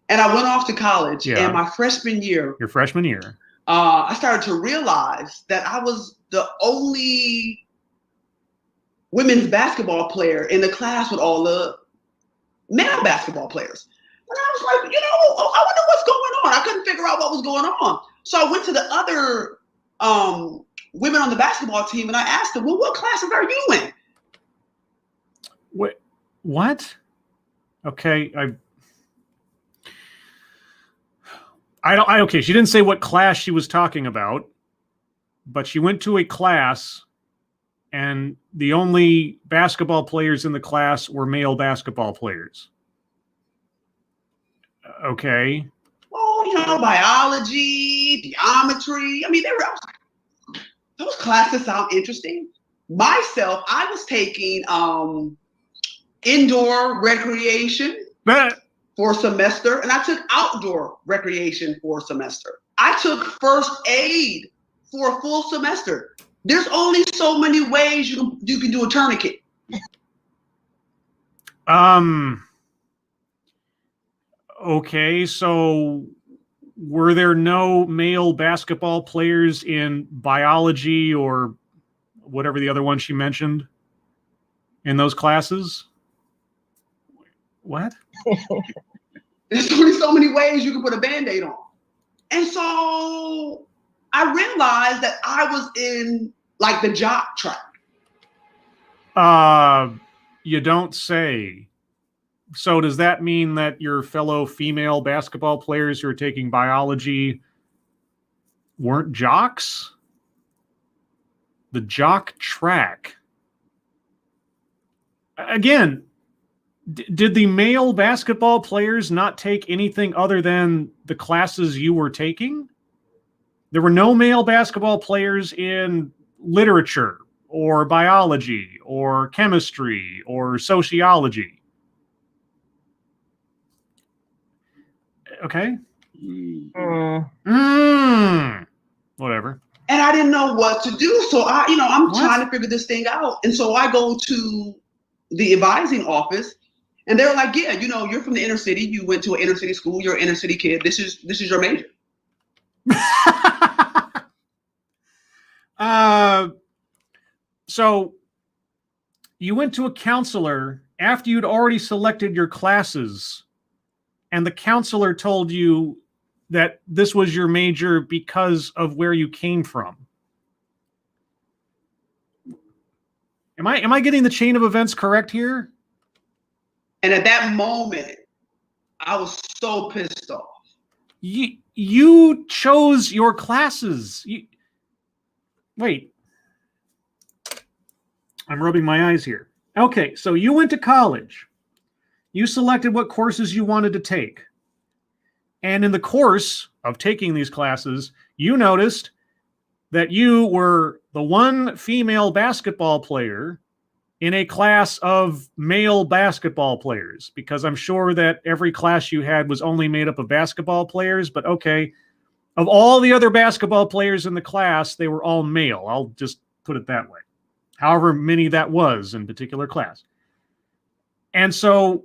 And I went off to college, and my freshman year. Your freshman year. I started to realize that I was the only women's basketball player in the class with all the male basketball players. And I was like, I wonder what's going on. I couldn't figure out what was going on. So I went to the other women on the basketball team, and I asked them, well, what classes are you in? Wait, what? Okay, okay, she didn't say what class she was talking about, but she went to a class and the only basketball players in the class were male basketball players. Okay. Oh, biology, geometry. I mean, those classes sound interesting. Myself, I was taking indoor recreation for a semester, and I took outdoor recreation for a semester. I took first aid for a full semester. There's only so many ways you can do a tourniquet. Okay, so were there no male basketball players in biology or whatever the other one she mentioned in those classes? What? There's only so many ways you can put a Band-Aid on. And so I realized that I was in like the jock track. You don't say. So does that mean that your fellow female basketball players who are taking biology weren't jocks? The jock track. Again, did the male basketball players not take anything other than the classes you were taking? There were no male basketball players in literature or biology or chemistry or sociology. Okay. Whatever. And I didn't know what to do. So I'm trying to figure this thing out. And so I go to the advising office, and they're like, yeah, you're from the inner city. You went to an inner city school. You're an inner city kid. This is your major. So you went to a counselor after you'd already selected your classes, and the counselor told you that this was your major because of where you came from. Am I getting the chain of events correct here? And at that moment, I was so pissed off. You chose your classes. Wait. I'm rubbing my eyes here. Okay, so you went to college. You selected what courses you wanted to take. And in the course of taking these classes, you noticed that you were the one female basketball player in a class of male basketball players, because I'm sure that every class you had was only made up of basketball players, but okay, of all the other basketball players in the class, they were all male. I'll just put it that way. However many that was in particular class. And so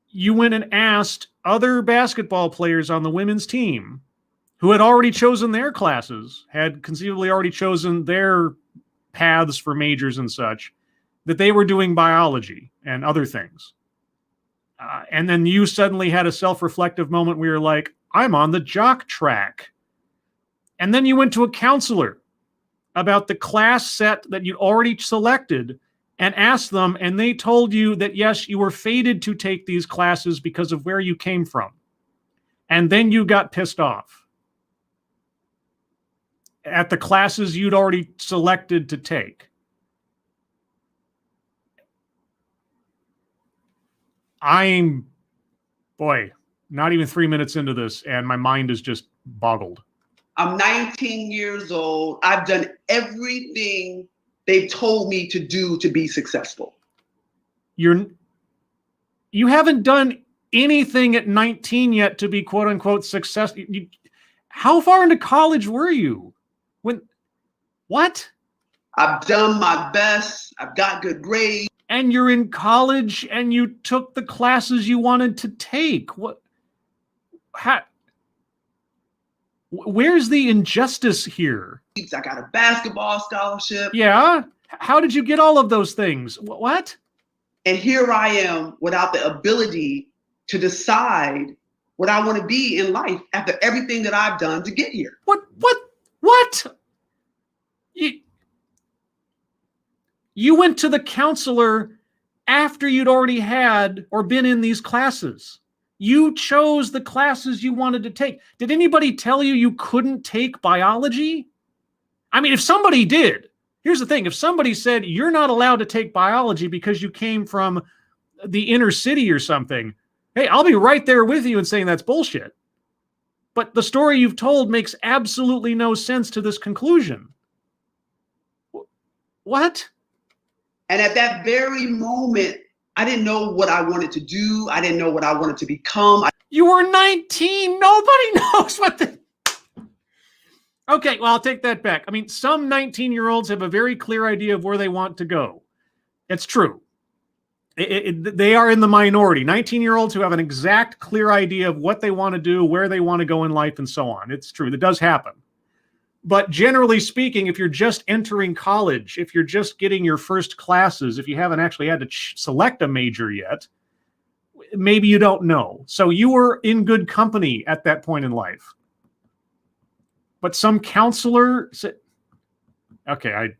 you went and asked other basketball players on the women's team who had already chosen their classes, had conceivably already chosen their paths for majors and such, that they were doing biology and other things. And then you suddenly had a self-reflective moment where you're like, I'm on the jock track. And then you went to a counselor about the class set that you'd already selected and asked them, and they told you that, yes, you were fated to take these classes because of where you came from. And then you got pissed off. at the classes you'd already selected to take. I'm, boy, not even 3 minutes into this, and my mind is just boggled. I'm 19 years old. I've done everything they've told me to do to be successful. You haven't done anything at 19 yet to be quote unquote successful. How far into college were you? What? I've done my best. I've got good grades. And you're in college and you took the classes you wanted to take. What? Where's the injustice here? I got a basketball scholarship. Yeah. How did you get all of those things? What? And here I am without the ability to decide what I want to be in life after everything that I've done to get here. What? You went to the counselor after you'd already had or been in these classes. You chose the classes you wanted to take. Did anybody tell you you couldn't take biology? I mean, if somebody did, here's the thing. If somebody said you're not allowed to take biology because you came from the inner city or something, hey, I'll be right there with you and saying that's bullshit. But the story you've told makes absolutely no sense to this conclusion. What? And at that very moment, I didn't know what I wanted to do. I didn't know what I wanted to become. You were 19. Nobody knows what the... Okay, well, I'll take that back. I mean, some 19-year-olds have a very clear idea of where they want to go. It's true. They are in the minority. 19-year-olds who have an exact, clear idea of what they want to do, where they want to go in life, and so on. It's true. That does happen. But generally speaking, if you're just entering college, if you're just getting your first classes, if you haven't actually had to select a major yet, maybe you don't know. So you were in good company at that point in life. But some counselor said, okay, I'm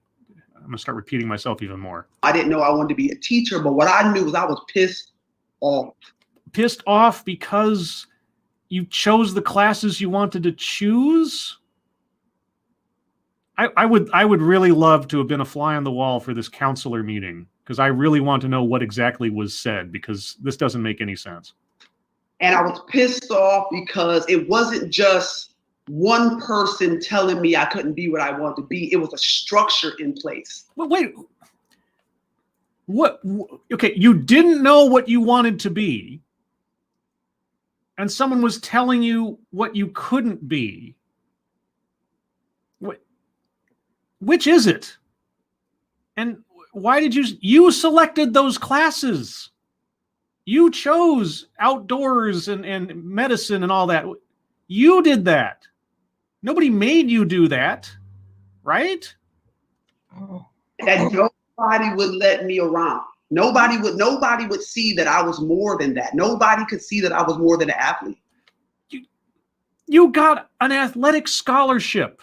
going to start repeating myself even more. I didn't know I wanted to be a teacher, but what I knew was I was pissed off. Pissed off because you chose the classes you wanted to choose? I would really love to have been a fly on the wall for this counselor meeting, because I really want to know what exactly was said, because this doesn't make any sense. And I was pissed off because it wasn't just one person telling me I couldn't be what I wanted to be. It was a structure in place. Well, wait. What? Okay, you didn't know what you wanted to be, and someone was telling you what you couldn't be. Which is it? And why did you selected those classes? You chose outdoors and medicine and all that. You did that. Nobody made you do that, right? That nobody would let me around. Nobody would see that I was more than that. Nobody could see that I was more than an athlete. You got an athletic scholarship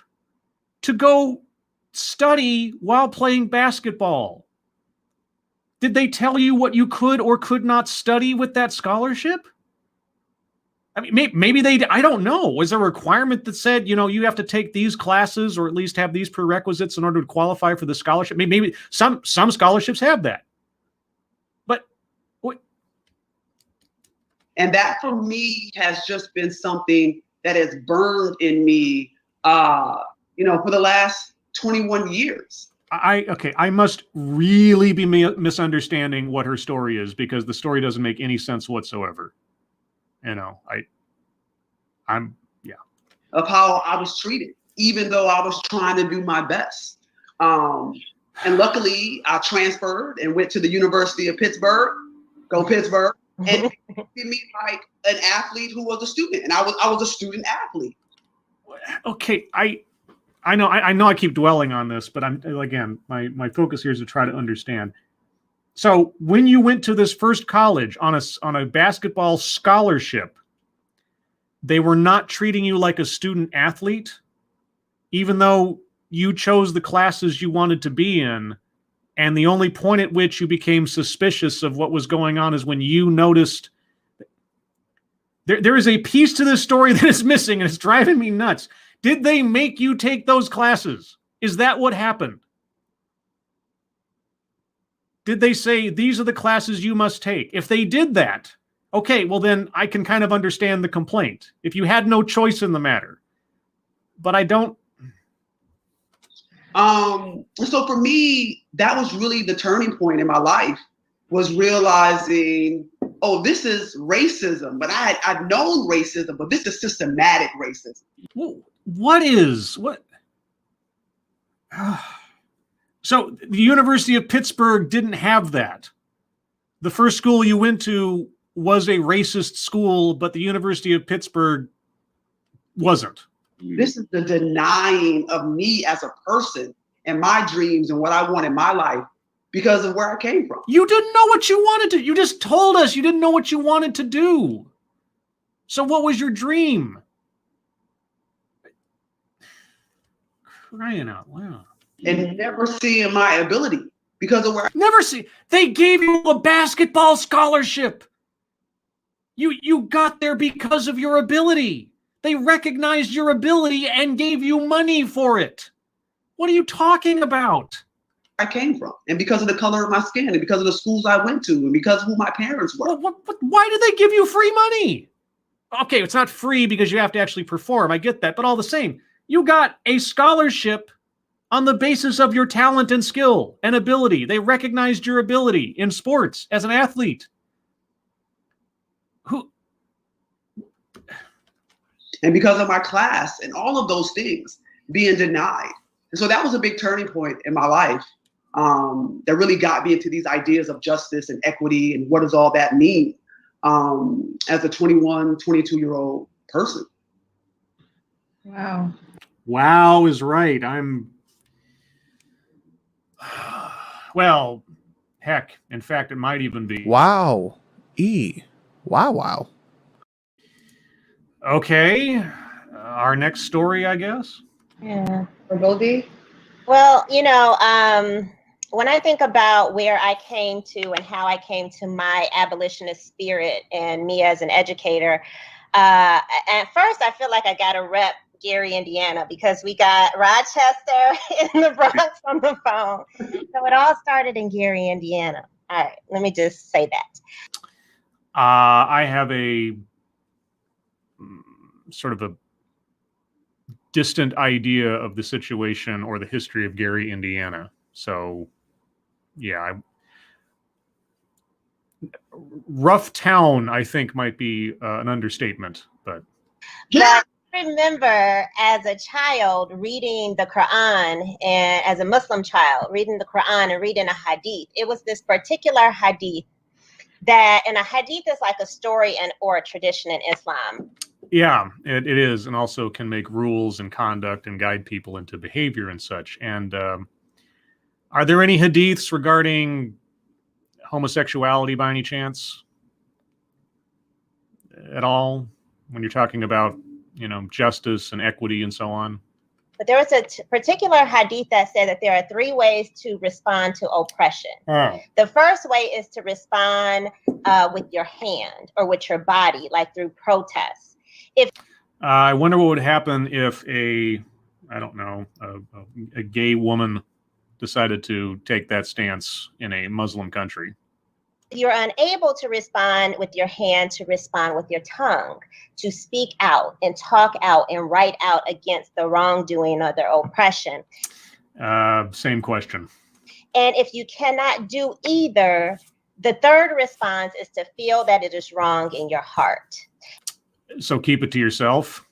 to go study while playing basketball. Did they tell you what you could or could not study with that scholarship? I mean, maybe they, I don't know. Was there a requirement that said, you have to take these classes or at least have these prerequisites in order to qualify for the scholarship? Maybe some scholarships have that. But what? And that for me has just been something that has burned in me, for the last 21 years. I must really be misunderstanding what her story is, because the story doesn't make any sense whatsoever. I'm of how I was treated, even though I was trying to do my best. And luckily, I transferred and went to the University of Pittsburgh. Go Pittsburgh! And treated me like an athlete who was a student, and I was a student athlete. Okay, I know I keep dwelling on this, but my focus here is to try to understand. So when you went to this first college on a basketball scholarship, they were not treating you like a student athlete, even though you chose the classes you wanted to be in, and the only point at which you became suspicious of what was going on is when you noticed. There is a piece to this story that is missing, and it's driving me nuts. Did they make you take those classes? Is that what happened? Did they say, these are the classes you must take? If they did that, okay, well then I can kind of understand the complaint. If you had no choice in the matter. But I don't. So for me, that was really the turning point in my life, was realizing, oh, this is racism. But I'd known racism, but this is systematic racism. What? So the University of Pittsburgh didn't have that. The first school you went to was a racist school, but the University of Pittsburgh wasn't. This is the denying of me as a person and my dreams and what I want in my life because of where I came from. You didn't know what you wanted to. You just told us you didn't know what you wanted to do. So what was your dream? Crying out loud. And never seeing my ability because of where They gave you a basketball scholarship. You got there because of your ability. They recognized your ability and gave you money for it. What are you talking about? I came from, and because of the color of my skin, and because of the schools I went to, and because of who my parents were. Why did they give you free money? Okay, it's not free because you have to actually perform. I get that, but all the same, you got a scholarship on the basis of your talent and skill and ability. They recognized your ability in sports as an athlete. And because of my class and all of those things being denied. And so that was a big turning point in my life that really got me into these ideas of justice and equity and what does all that mean as a 21, 22-year-old person. Wow. Wow is right. Well, heck, in fact, it might even be. Wow. Wow. Okay. Our next story, I guess. Yeah. For Goldie? Well, when I think about where I came to and how I came to my abolitionist spirit and me as an educator, at first I feel like I got to rep Gary, Indiana, because we got Rochester in the Bronx on the phone. So it all started in Gary, Indiana. All right, let me just say that. I have a sort of a distant idea of the situation or the history of Gary, Indiana. So, yeah, rough town, I think, might be an understatement. But I remember as a child reading the Quran, and as a Muslim child reading the Quran and reading a hadith. It was this particular hadith and a hadith is like a story or a tradition in Islam. yeah, it is, and also can make rules and conduct and guide people into behavior and such. And are there any hadiths regarding homosexuality by any chance at all when you're talking about, justice and equity and so on? But there was a particular hadith that said that there are 3 ways to respond to oppression. Oh. The first way is to respond with your hand or with your body, like through protest. I wonder what would happen if a gay woman decided to take that stance in a Muslim country. If you're unable to respond with your hand, to respond with your tongue, to speak out and talk out and write out against the wrongdoing or the oppression. Same question. And if you cannot do either, the third response is to feel that it is wrong in your heart. So keep it to yourself.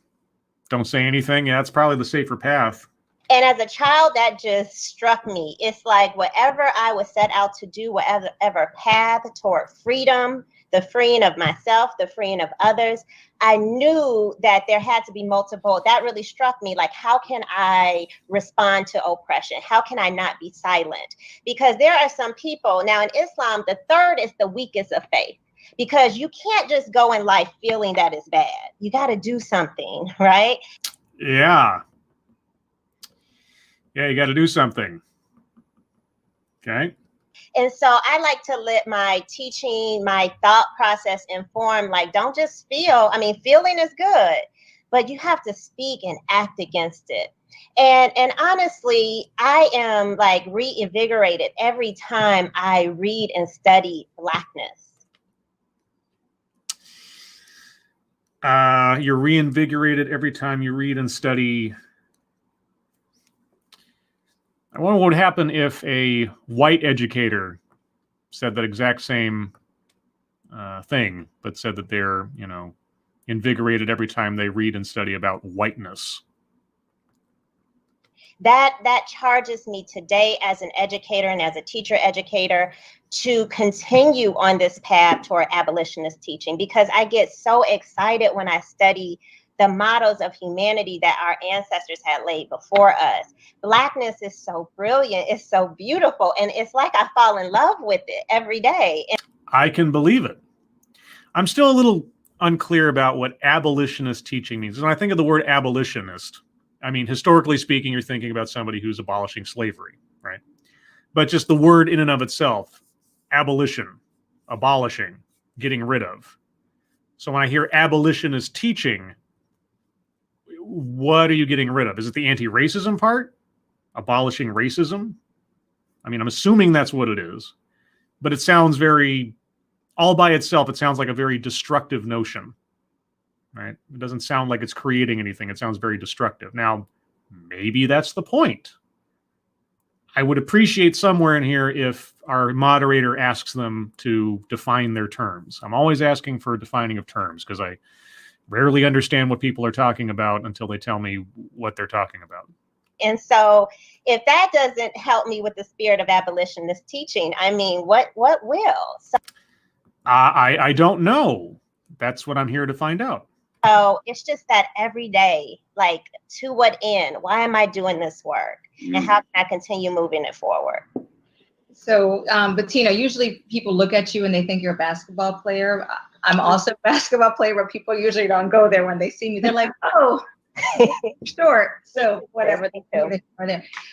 Don't say anything. Yeah, that's probably the safer path. And as a child, that just struck me. It's like whatever I was set out to do, whatever path toward freedom, the freeing of myself, the freeing of others, I knew that there had to be multiple. That really struck me. Like, how can I respond to oppression? How can I not be silent? Because there are some people, now in Islam, the third is the weakest of faith. Because you can't just go in life feeling that it's bad. You got to do something, right? Yeah. Yeah, you got to do something. Okay. And so I like to let my teaching, my thought process inform, like, don't just feel. I mean, feeling is good, but you have to speak and act against it. And honestly, I am like reinvigorated every time I read and study Blackness. You're reinvigorated every time you read and study. I wonder what would happen if a white educator said that exact same thing, but said that they're, invigorated every time they read and study about whiteness. That charges me today as an educator and as a teacher educator to continue on this path toward abolitionist teaching, because I get so excited when I study the models of humanity that our ancestors had laid before us. Blackness is so brilliant, it's so beautiful, and it's like I fall in love with it every day. I can believe it. I'm still a little unclear about what abolitionist teaching means. When I think of the word abolitionist, I mean, historically speaking, you're thinking about somebody who's abolishing slavery, right? But just the word in and of itself, abolition, abolishing, getting rid of. So when I hear abolitionist teaching, what are you getting rid of? Is it the anti-racism part? Abolishing racism? I mean, I'm assuming that's what it is. But it sounds very, all by itself, it sounds like a very destructive notion. Right? It doesn't sound like it's creating anything. It sounds very destructive. Now, maybe that's the point. I would appreciate somewhere in here if our moderator asks them to define their terms. I'm always asking for a defining of terms because I rarely understand what people are talking about until they tell me what they're talking about. And so if that doesn't help me with the spirit of abolitionist teaching, I mean, what will? So, I don't know. That's what I'm here to find out. So it's just that every day, like, to what end? Why am I doing this work? And how can I continue moving it forward? So, Bettina, usually people look at you and they think you're a basketball player. I'm also a basketball player, but people usually don't go there when they see me. They're like, oh, short. So whatever they do.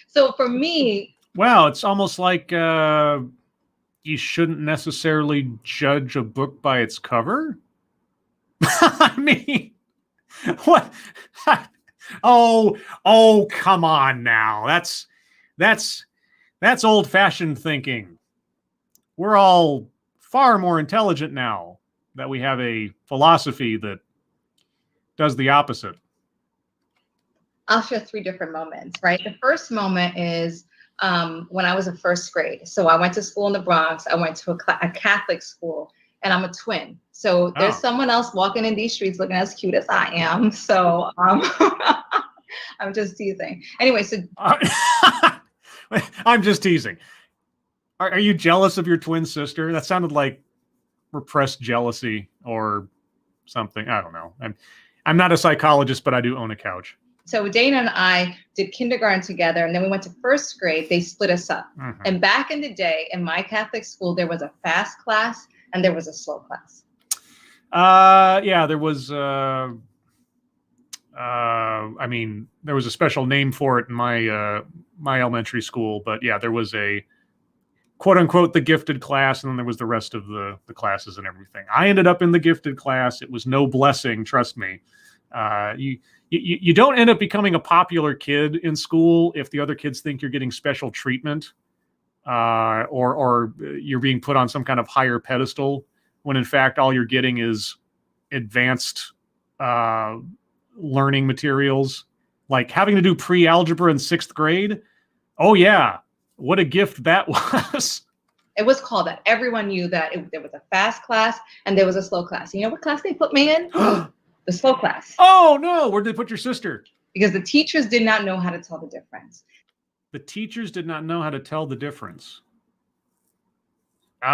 So for me. Well, it's almost like you shouldn't necessarily judge a book by its cover. I mean, what? Oh, come on now. That's old-fashioned thinking. We're all far more intelligent now that we have a philosophy that does the opposite. I'll share 3 different moments, right? The first moment is when I was in first grade. So I went to school in the Bronx. I went to a Catholic school, and I'm a twin. So there's someone else walking in these streets looking as cute as I am. So I'm just teasing. Anyway, so I'm just teasing. Are you jealous of your twin sister? That sounded like repressed jealousy or something. I don't know. I'm not a psychologist, but I do own a couch. So Dana and I did kindergarten together, and then we went to first grade. They split us up. Mm-hmm. And back in the day, in my Catholic school, there was a fast class and there was a slow class. Yeah, there was. I mean, there was a special name for it in my my elementary school, but yeah, there was a quote unquote the gifted class, and then there was the rest of the classes and everything. I ended up in the gifted class. It was no blessing, trust me. You don't end up becoming a popular kid in school if the other kids think you're getting special treatment, or you're being put on some kind of higher pedestal, when in fact all you're getting is advanced learning materials, like having to do pre-algebra in 6th grade. Oh yeah, what a gift that was. It was called that. Everyone knew that there was a fast class and there was a slow class. You know what class they put me in? The slow class. Oh no, where did they put your sister? Because the teachers did not know how to tell the difference. The teachers did not know how to tell the difference. Well,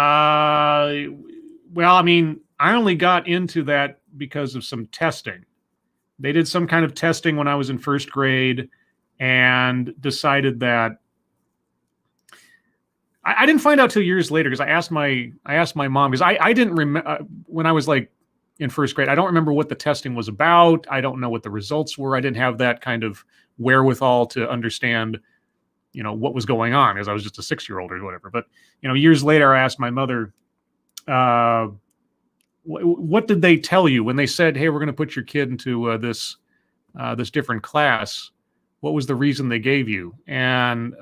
I mean, I only got into that because of some testing. They did some kind of testing when I was in 1st grade and decided that I didn't find out till years later, because I asked my mom, because I didn't remember when I was like in 1st grade. I don't remember what the testing was about. I don't know what the results were. I didn't have that kind of wherewithal to understand, what was going on, as I was just a 6-year-old or whatever. But, years later, I asked my mother, what did they tell you when they said, hey, we're going to put your kid into this this different class, what was the reason they gave you? And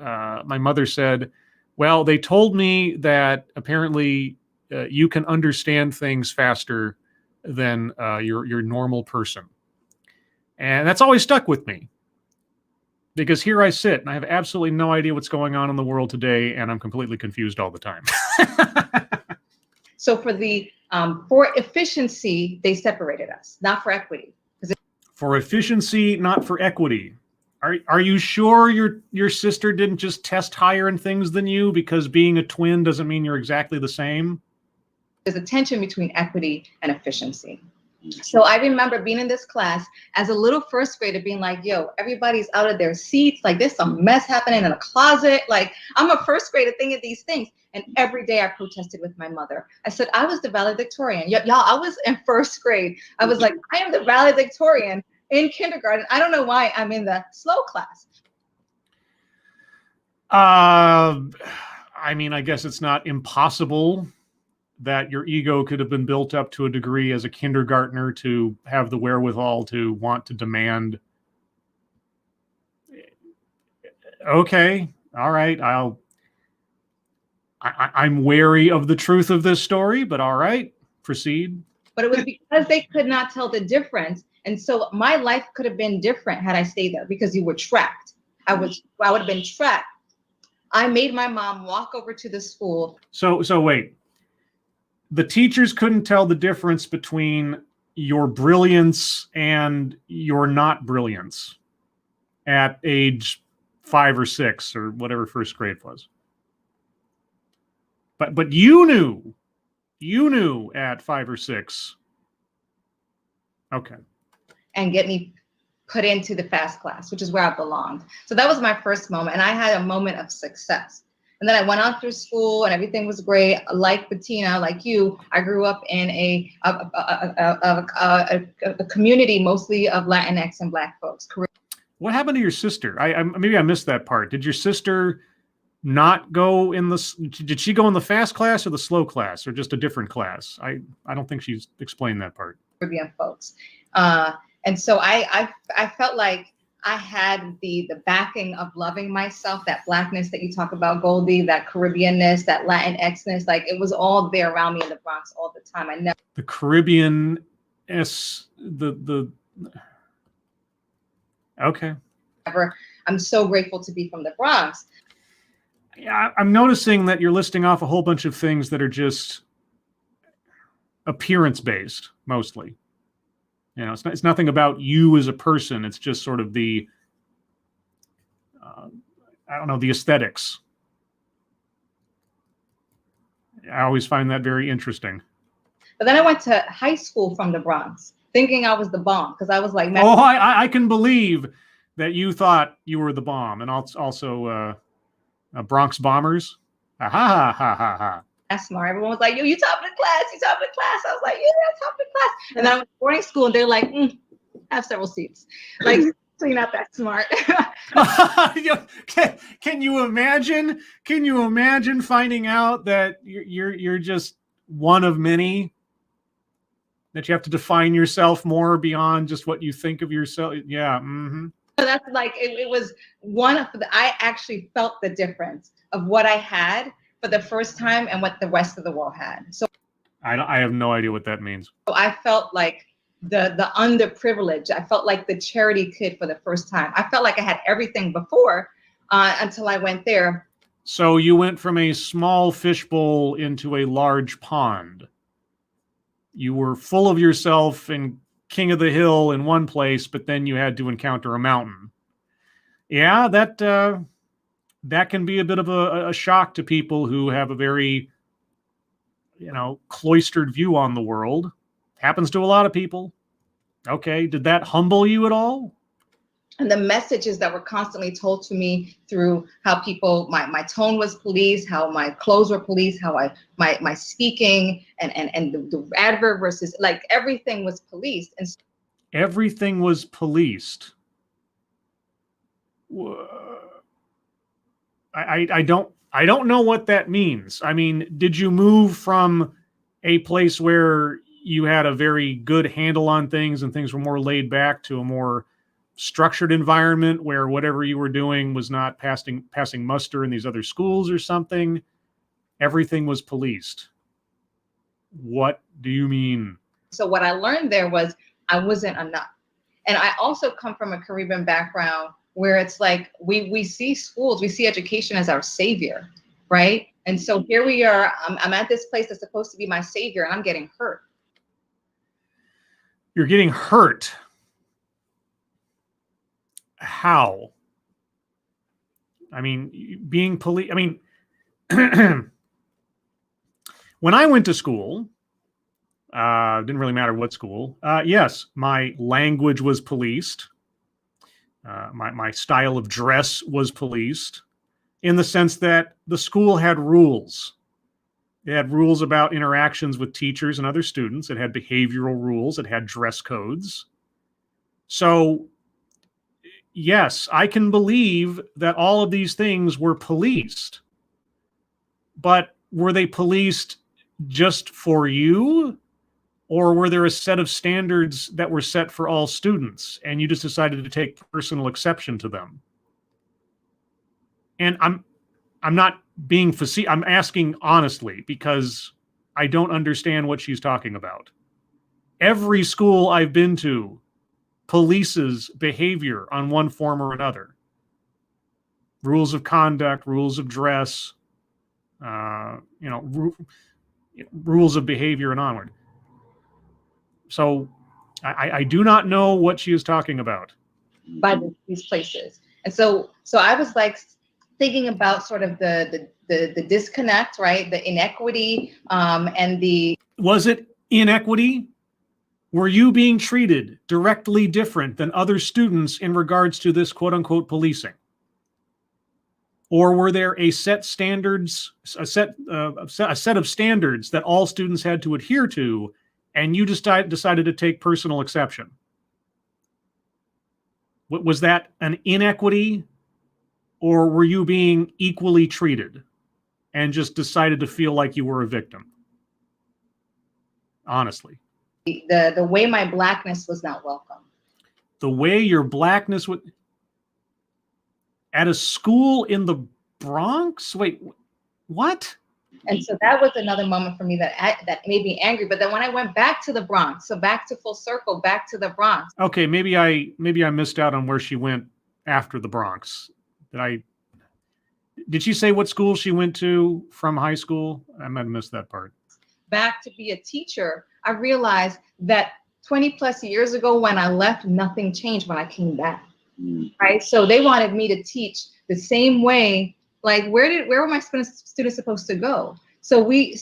my mother said, well, they told me that apparently you can understand things faster than your normal person. And that's always stuck with me, because here I sit and I have absolutely no idea what's going on in the world today, and I'm completely confused all the time. So for efficiency, they separated us, not for equity. For efficiency, not for equity. Are you sure your sister didn't just test higher in things than you, because being a twin doesn't mean you're exactly the same? There's a tension between equity and efficiency. So I remember being in this class as a little first grader being like, yo, everybody's out of their seats. Like, there's some mess happening in a closet. Like, I'm a first grader thinking these things. And every day I protested with my mother. I said, I was the valedictorian. Y'all, I was in first grade. I was like, I am the valedictorian in kindergarten. I don't know why I'm in the slow class. I mean, I guess it's not impossible that your ego could have been built up to a degree as a kindergartner to have the wherewithal to want to demand. Okay, all right, I'm wary of the truth of this story, but all right, proceed. But it was because they could not tell the difference. And so my life could have been different had I stayed there, because you were trapped. I would have been trapped. I made my mom walk over to the school. So wait. The teachers couldn't tell the difference between your brilliance and your not brilliance at age 5 or 6 or whatever first grade was. But you knew at 5 or 6. Okay. And get me put into the fast class, which is where I belonged. So that was my first moment. And I had a moment of success. And then I went on through school and everything was great. Like Bettina, like you, I grew up in a community mostly of Latinx and Black folks. What happened to your sister? Maybe I missed that part. Did your sister not go in did she go in the fast class or the slow class, or just a different class? I don't think she's explained that part. Caribbean folks. And so I felt like I had the backing of loving myself, that Blackness that you talk about, Goldie, that Caribbeanness, that Latinxness, like it was all there around me in the Bronx all the time. The Caribbean okay. I'm so grateful to be from the Bronx. Yeah, I'm noticing that you're listing off a whole bunch of things that are just appearance-based, mostly. You know, it's nothing about you as a person. It's just sort of the, the aesthetics. I always find that very interesting. But then I went to high school from the Bronx, thinking I was the bomb, because I was like, man, I can believe that you thought you were the bomb, and also Bronx Bombers. Ha ha ha ha ha. That's smart. Everyone was like, yo, you top of the class, you top of the class. I was like, yeah, top of the class. And then I went to boarding school and they're like, have several seats. Like, so you're not that smart. Can you imagine? Can you imagine finding out that you're just one of many? That you have to define yourself more beyond just what you think of yourself. Yeah. Mm-hmm. So that's like, it was one of I actually felt the difference of what I had for the first time and what the rest of the world had. So I have no idea what that means. So I felt like the underprivileged. I felt like the charity kid for the first time. I felt like I had everything before until I went there. So you went from a small fishbowl into a large pond. You were full of yourself and king of the hill in one place, but then you had to encounter a mountain. Yeah, that can be a bit of a shock to people who have a very, cloistered view on the world. Happens to a lot of people. Okay, did that humble you at all? And the messages that were constantly told to me through how people, my tone was policed, how my clothes were policed, how my speaking and the adverb versus, like, everything was policed. And everything was policed. I don't know what that means. I mean, did you move from a place where you had a very good handle on things and things were more laid back to a more structured environment where whatever you were doing was not passing muster in these other schools or something? Everything was policed. What do you mean? So what I learned there was I wasn't enough. And I also come from a Caribbean background where it's like we see schools, we see education as our savior, right? And so here we are, I'm at this place that's supposed to be my savior, and I'm getting hurt. You're getting hurt. How? I mean, being police. I mean, when I went to school, didn't really matter what school. Yes, my language was policed. My style of dress was policed, in the sense that the school had rules. It had rules about interactions with teachers and other students. It had behavioral rules. It had dress codes. So, yes, I can believe that all of these things were policed. But were they policed just for you? Or were there a set of standards that were set for all students and you just decided to take personal exception to them? And I'm not being facetious. I'm asking honestly because I don't understand what she's talking about. Every school I've been to polices behavior on one form or another. Rules of conduct, rules of dress, rules of behavior and onward. So I do not know what she is talking about. By these places. And so I was like thinking about sort of the disconnect, right? The inequity, and the... Was it inequity? Were you being treated directly different than other students in regards to this quote unquote policing? Or were there a set standards, a set of standards that all students had to adhere to, and you just decided to take personal exception? Was that an inequity, or were you being equally treated and just decided to feel like you were a victim? Honestly. The way my blackness was not welcome. The way your blackness would... At a school in the Bronx? Wait, what? And so that was another moment for me that made me angry. But then when I went back to the Bronx, so back to full circle, back to the Bronx. Okay, maybe I missed out on where she went after the Bronx. Did she say what school she went to from high school? I might have missed that part. Back to be a teacher, I realized that 20 plus years ago when I left, nothing changed when I came back. Right? So they wanted me to teach the same way. Like, where were my students supposed to go? So we've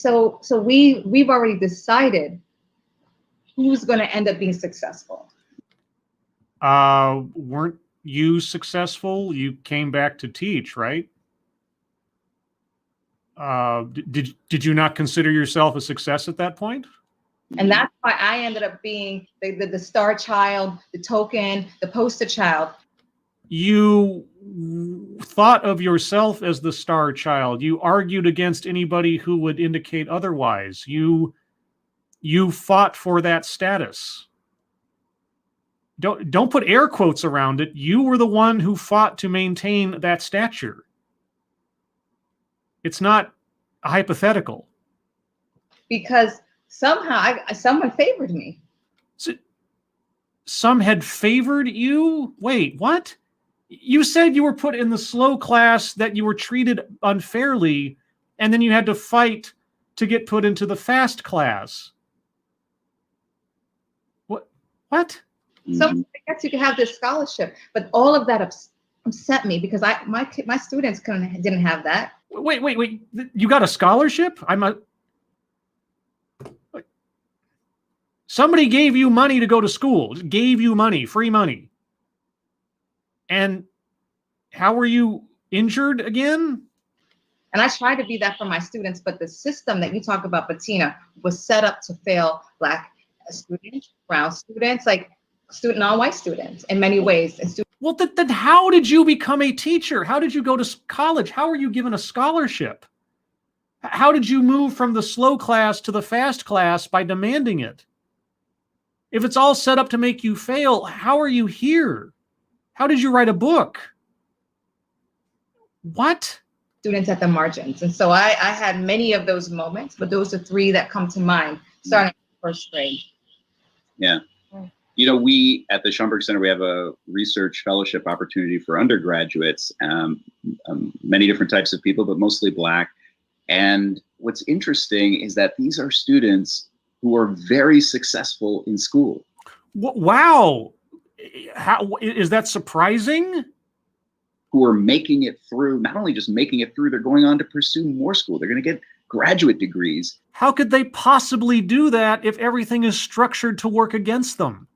already decided who's going to end up being successful. Weren't you successful? You came back to teach, right? Did you not consider yourself a success at that point? And that's why I ended up being the star child, the token, the poster child. You thought of yourself as the star child. You argued against anybody who would indicate otherwise. You fought for that status. Don't put air quotes around it. You were the one who fought to maintain that stature. It's not a hypothetical. Because somehow someone favored me. Some had favored you? Wait, what? You said you were put in the slow class, that you were treated unfairly, and then you had to fight to get put into the fast class. What? So I guess you could have this scholarship, but all of that upset me because my students didn't have that. Wait! You got a scholarship? Somebody gave you money to go to school. Gave you money, free money. And how were you injured again? And I tried to be that for my students, but the system that you talk about, Bettina, was set up to fail Black students, brown students, like non-white students in many ways. Well, then how did you become a teacher? How did you go to college? How were you given a scholarship? How did you move from the slow class to the fast class by demanding it? If it's all set up to make you fail, how are you here? How did you write a book? What? Students at the margins. And so I had many of those moments, but those are three that come to mind starting first grade. Yeah. You know, we at the Schomburg Center, we have a research fellowship opportunity for undergraduates, many different types of people, but mostly Black. And what's interesting is that these are students who are very successful in school. Wow. How is that surprising? Who are making it through, not only just making it through, they're going on to pursue more school. They're going to get graduate degrees. How could they possibly do that if everything is structured to work against them?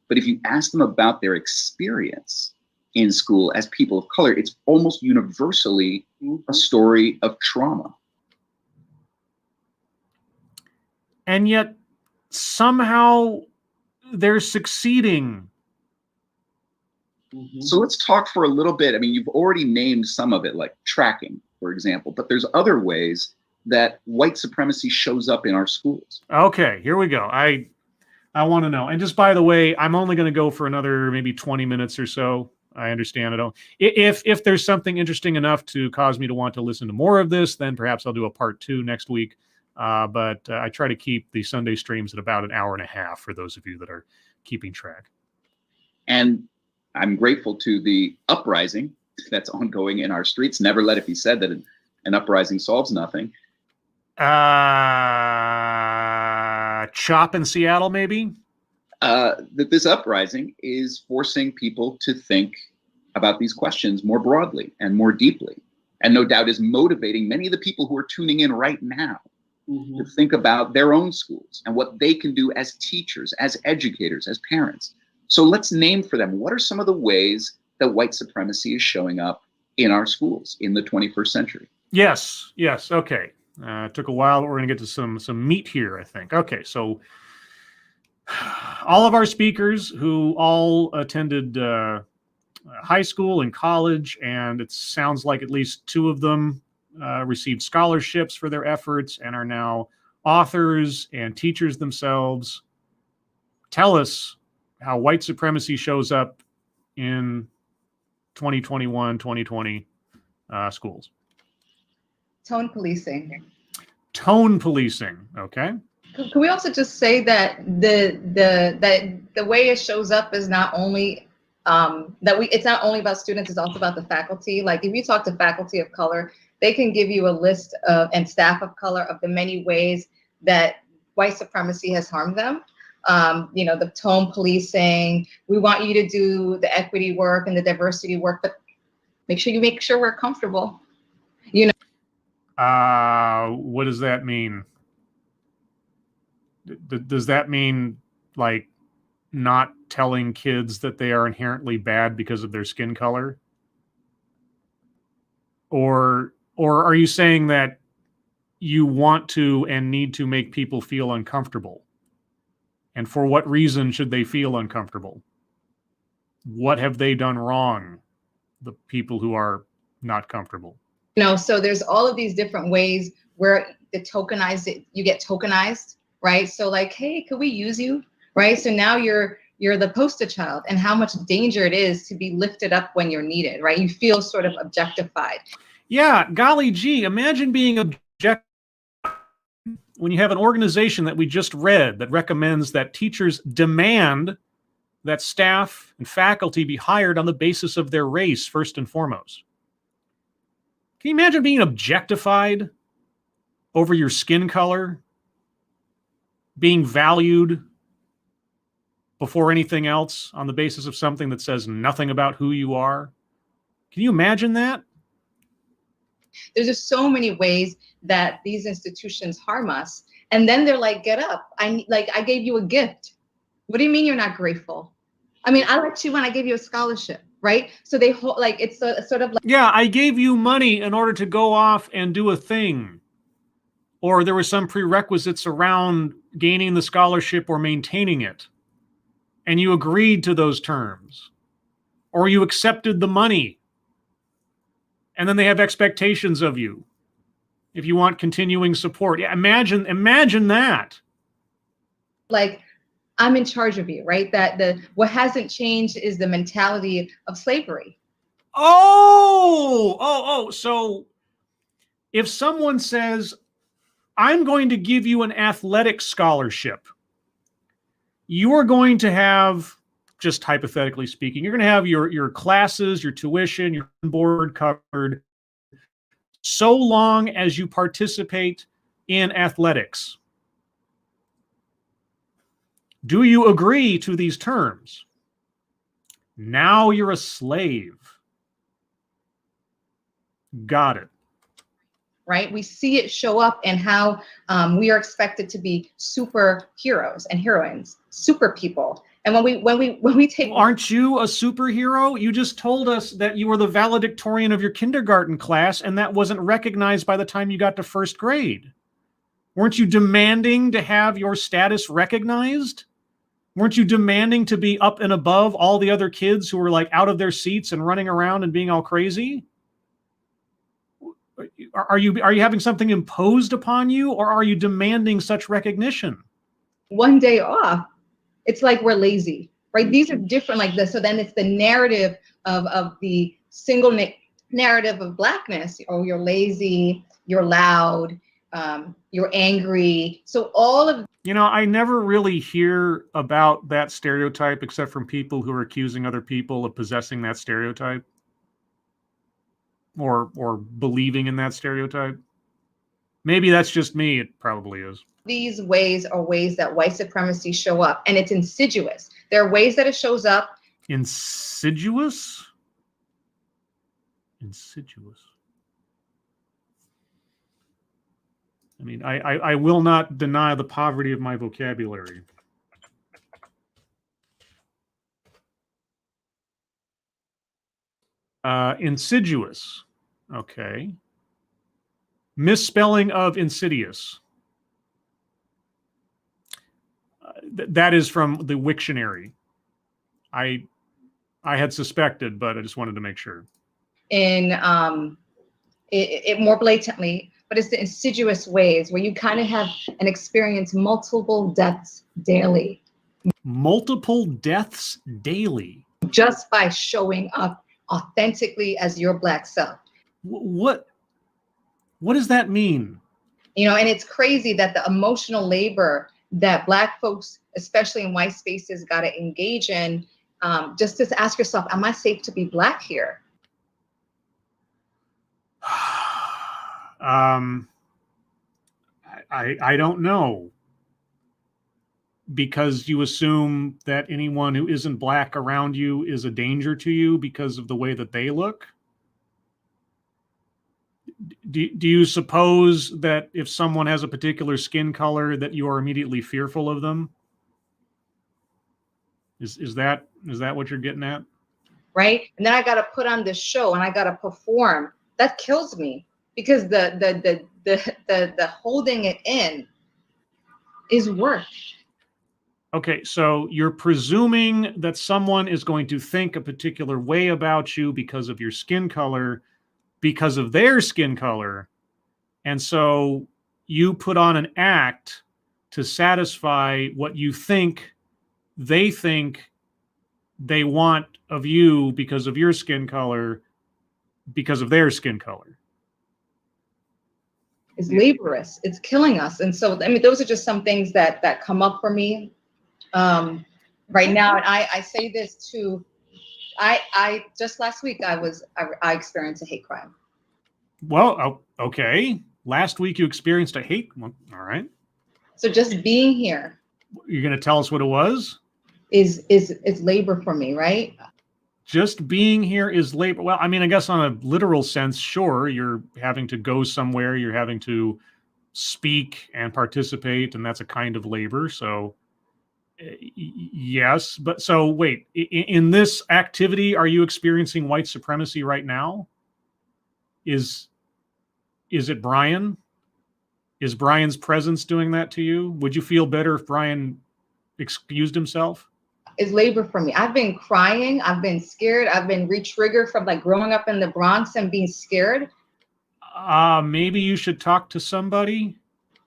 But if you ask them about their experience in school as people of color, it's almost universally a story of trauma. And yet somehow they're succeeding. So let's talk for a little bit. I mean, you've already named some of it, like tracking, for example, but there's other ways that white supremacy shows up in our schools. Okay, here we go. I want to know. And just by the way, I'm only going to go for another maybe 20 minutes or so. I understand it all. If there's something interesting enough to cause me to want to listen to more of this, then perhaps I'll do a part 2 next week. But I try to keep the Sunday streams at about an hour and a half for those of you that are keeping track. And I'm grateful to the uprising that's ongoing in our streets. Never let it be said that an uprising solves nothing. CHOP in Seattle, maybe? That this uprising is forcing people to think about these questions more broadly and more deeply. And no doubt is motivating many of the people who are tuning in right now to think about their own schools and what they can do as teachers, as educators, as parents. So let's name for them, what are some of the ways that white supremacy is showing up in our schools in the 21st century? Yes, okay. It took a while, but we're going to get to some meat here, I think. Okay, so all of our speakers who all attended high school and college, and it sounds like at least 2 of them received scholarships for their efforts and are now authors and teachers themselves. Tell us how white supremacy shows up in 2021, 2020 schools. Tone policing. Tone policing, okay. Can we also just say that the way it shows up is not only it's not only about students, it's also about the faculty. Like if you talk to faculty of color, they can give you a list of, and staff of color, of the many ways that white supremacy has harmed them. The tone policing, we want you to do the equity work and the diversity work, but make sure we're comfortable. What does that mean? Does that mean like not telling kids that they are inherently bad because of their skin color? Or are you saying that you want to and need to make people feel uncomfortable? And for what reason should they feel uncomfortable? What have they done wrong, the people who are not comfortable? So there's all of these different ways where you get tokenized, right? So like, hey, could we use you, right? So now you're the poster child, and how much danger it is to be lifted up when you're needed, right? You feel sort of objectified. Yeah, golly gee, imagine being objectified when you have an organization that we just read that recommends that teachers demand that staff and faculty be hired on the basis of their race first and foremost. Can you imagine being objectified over your skin color, being valued before anything else on the basis of something that says nothing about who you are? Can you imagine that? There's just so many ways that these institutions harm us. And then they're like, get up. I gave you a gift. What do you mean you're not grateful? I mean, I liked you when I gave you a scholarship, right? So they it's a sort of like, yeah, I gave you money in order to go off and do a thing. Or there were some prerequisites around gaining the scholarship or maintaining it. And you agreed to those terms. Or you accepted the money. And then they have expectations of you if you want continuing support. Yeah, imagine that. Like, I'm in charge of you, right? That what hasn't changed is the mentality of slavery. So if someone says, I'm going to give you an athletic scholarship, you are going to have, just hypothetically speaking, you're going to have your classes, your tuition, your board covered, so long as you participate in athletics. Do you agree to these terms? Now you're a slave. Got it. Right? We see it show up in how we are expected to be superheroes and heroines, super people. And when we take, aren't you a superhero? You just told us that you were the valedictorian of your kindergarten class, and that wasn't recognized by the time you got to first grade. Weren't you demanding to have your status recognized? Weren't you demanding to be up and above all the other kids who were like out of their seats and running around and being all crazy? Are you having something imposed upon you, or are you demanding such recognition? one day off, it's like we're lazy, right? These are different like this. So then it's the narrative of the single narrative of Blackness. Oh, you're lazy, you're loud, you're angry. So all of, I never really hear about that stereotype except from people who are accusing other people of possessing that stereotype or believing in that stereotype. Maybe that's just me. It probably is. these ways are ways that white supremacy show up, and it's insidious. There are ways that it shows up. Insidious? Insidious. I mean, I will not deny the poverty of my vocabulary. Insidious. Okay. Misspelling of insidious. That is from the Wiktionary. I had suspected, but I just wanted to make sure. In it more blatantly, but it's the insidious ways where you kind of have and experience multiple deaths daily. Multiple deaths daily. Just by showing up authentically as your Black self. What does that mean? And it's crazy that the emotional labor that Black folks, especially in white spaces, got to engage in, just to ask yourself, am I safe to be Black here? I don't know, because you assume that anyone who isn't Black around you is a danger to you because of the way that they look. Do you suppose that if someone has a particular skin color that you are immediately fearful of them? Is that what you're getting at? Right? And then I got to put on this show and I got to perform. That kills me, because the holding it in is work. Okay, so you're presuming that someone is going to think a particular way about you because of your skin color, because of their skin color, and so you put on an act to satisfy what you think they want of you because of your skin color, because of their skin color. It's laborious. It's killing us. And so, I mean, those are just some things that come up for me right now. And I say this too. I just last week I experienced a hate crime. Well, okay. Last week you experienced a hate. Well, all right. So just being here. You're going to tell us what it was? Is labor for me, right? Just being here is labor. Well, I mean, I guess on a literal sense, sure, you're having to go somewhere, you're having to speak and participate, and that's a kind of labor. So, yes. But so, wait, in this activity, are you experiencing white supremacy right now? Is it Brian? Is Brian's presence doing that to you? Would you feel better if Brian excused himself? Is labor for me. I've been crying. I've been scared. I've been re-triggered from like growing up in the Bronx and being scared. Maybe you should talk to somebody.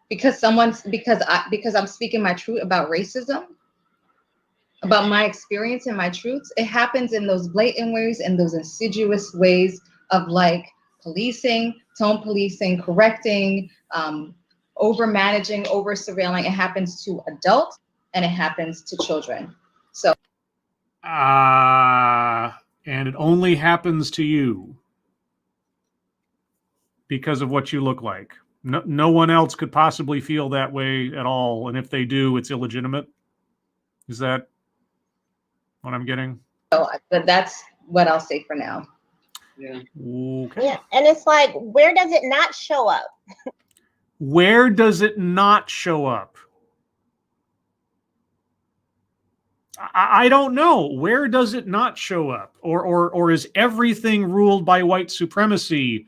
Because I'm speaking my truth about racism. about my experience and my truths, it happens in those blatant ways and those insidious ways of like policing, tone policing, correcting, over managing, over surveilling. It happens to adults and it happens to children. So and it only happens to you because of what you look like. No one else could possibly feel that way at all, and if they do, it's illegitimate. Is that what I'm getting? But that's what I'll say for now. Yeah. Okay. Yeah, and it's like, where does it not show up? Where does it not show up? I don't know. Where does it not show up? Or is everything ruled by white supremacy?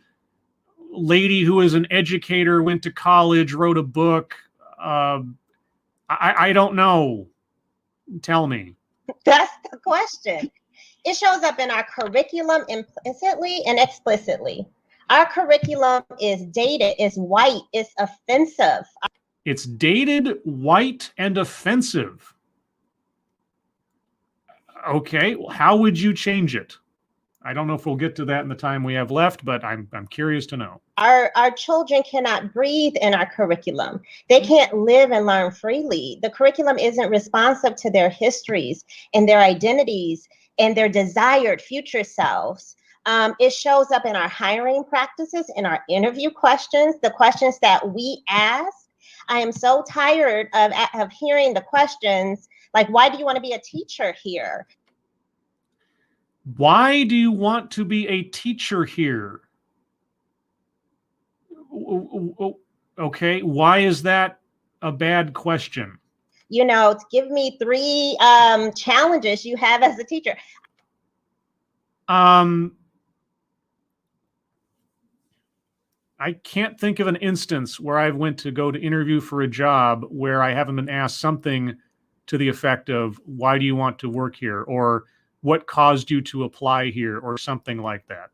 Lady who is an educator, went to college, wrote a book. I don't know. Tell me. That's the question. It shows up in our curriculum implicitly and explicitly. Our curriculum is dated, is white, it's offensive. It's dated, white, and offensive. Okay, well, how would you change it? I don't know if we'll get to that in the time we have left, but I'm curious to know. Our children cannot breathe in our curriculum. They can't live and learn freely. The curriculum isn't responsive to their histories and their identities and their desired future selves. It shows up in our hiring practices, in our interview questions, the questions that we ask. I am so tired of hearing the questions like, why do you want to be a teacher here? Why do you want to be a teacher here? Okay, why is that a bad question? You know, give me 3 challenges you have as a teacher. I can't think of an instance where I went to go to interview for a job where I haven't been asked something to the effect of, why do you want to work here? Or what caused you to apply here? Or something like that.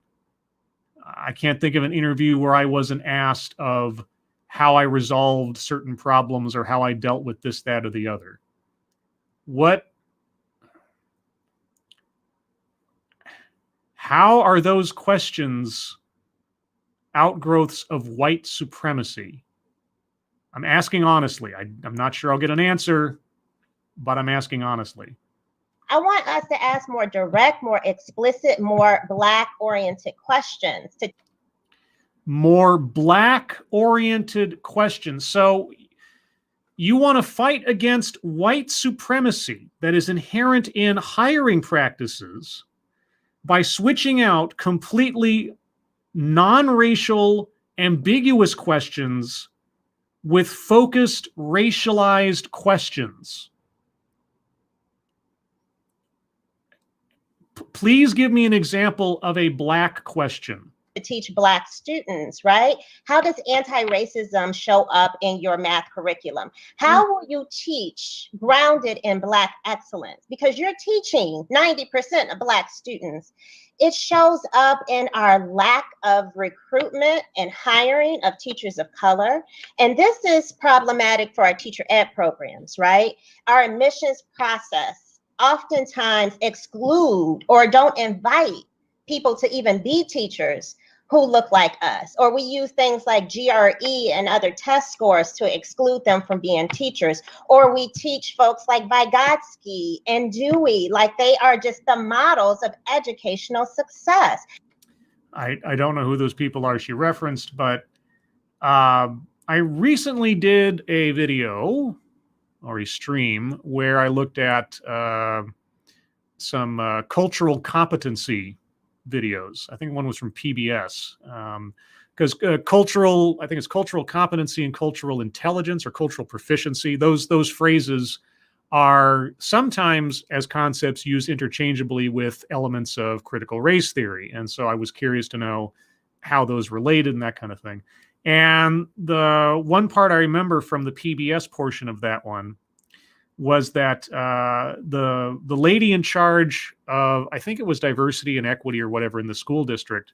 I can't think of an interview where I wasn't asked of how I resolved certain problems or how I dealt with this, that, or the other. How are those questions outgrowths of white supremacy? I'm asking honestly. I'm not sure I'll get an answer, but I'm asking honestly. I want us to ask more direct, more explicit, more Black-oriented questions. More Black-oriented questions. So you want to fight against white supremacy that is inherent in hiring practices by switching out completely non-racial, ambiguous questions with focused, racialized questions. Please give me an example of a Black question. To teach Black students, right? How does anti-racism show up in your math curriculum? How will you teach grounded in Black excellence? Because you're teaching 90% of Black students. It shows up in our lack of recruitment and hiring of teachers of color. And this is problematic for our teacher ed programs, right? Our admissions process oftentimes exclude or don't invite people to even be teachers who look like us, or we use things like GRE and other test scores to exclude them from being teachers, or we teach folks like Vygotsky and Dewey like they are just the models of educational success. I don't know who those people are she referenced, but I recently did a video or a stream where I looked at some cultural competency videos. I think one was from PBS, because cultural, I think it's cultural competency and cultural intelligence or cultural proficiency. Those phrases are sometimes as concepts used interchangeably with elements of critical race theory. And so I was curious to know how those related and that kind of thing. And the one part I remember from the PBS portion of that one was that the lady in charge of, I think it was diversity and equity or whatever in the school district,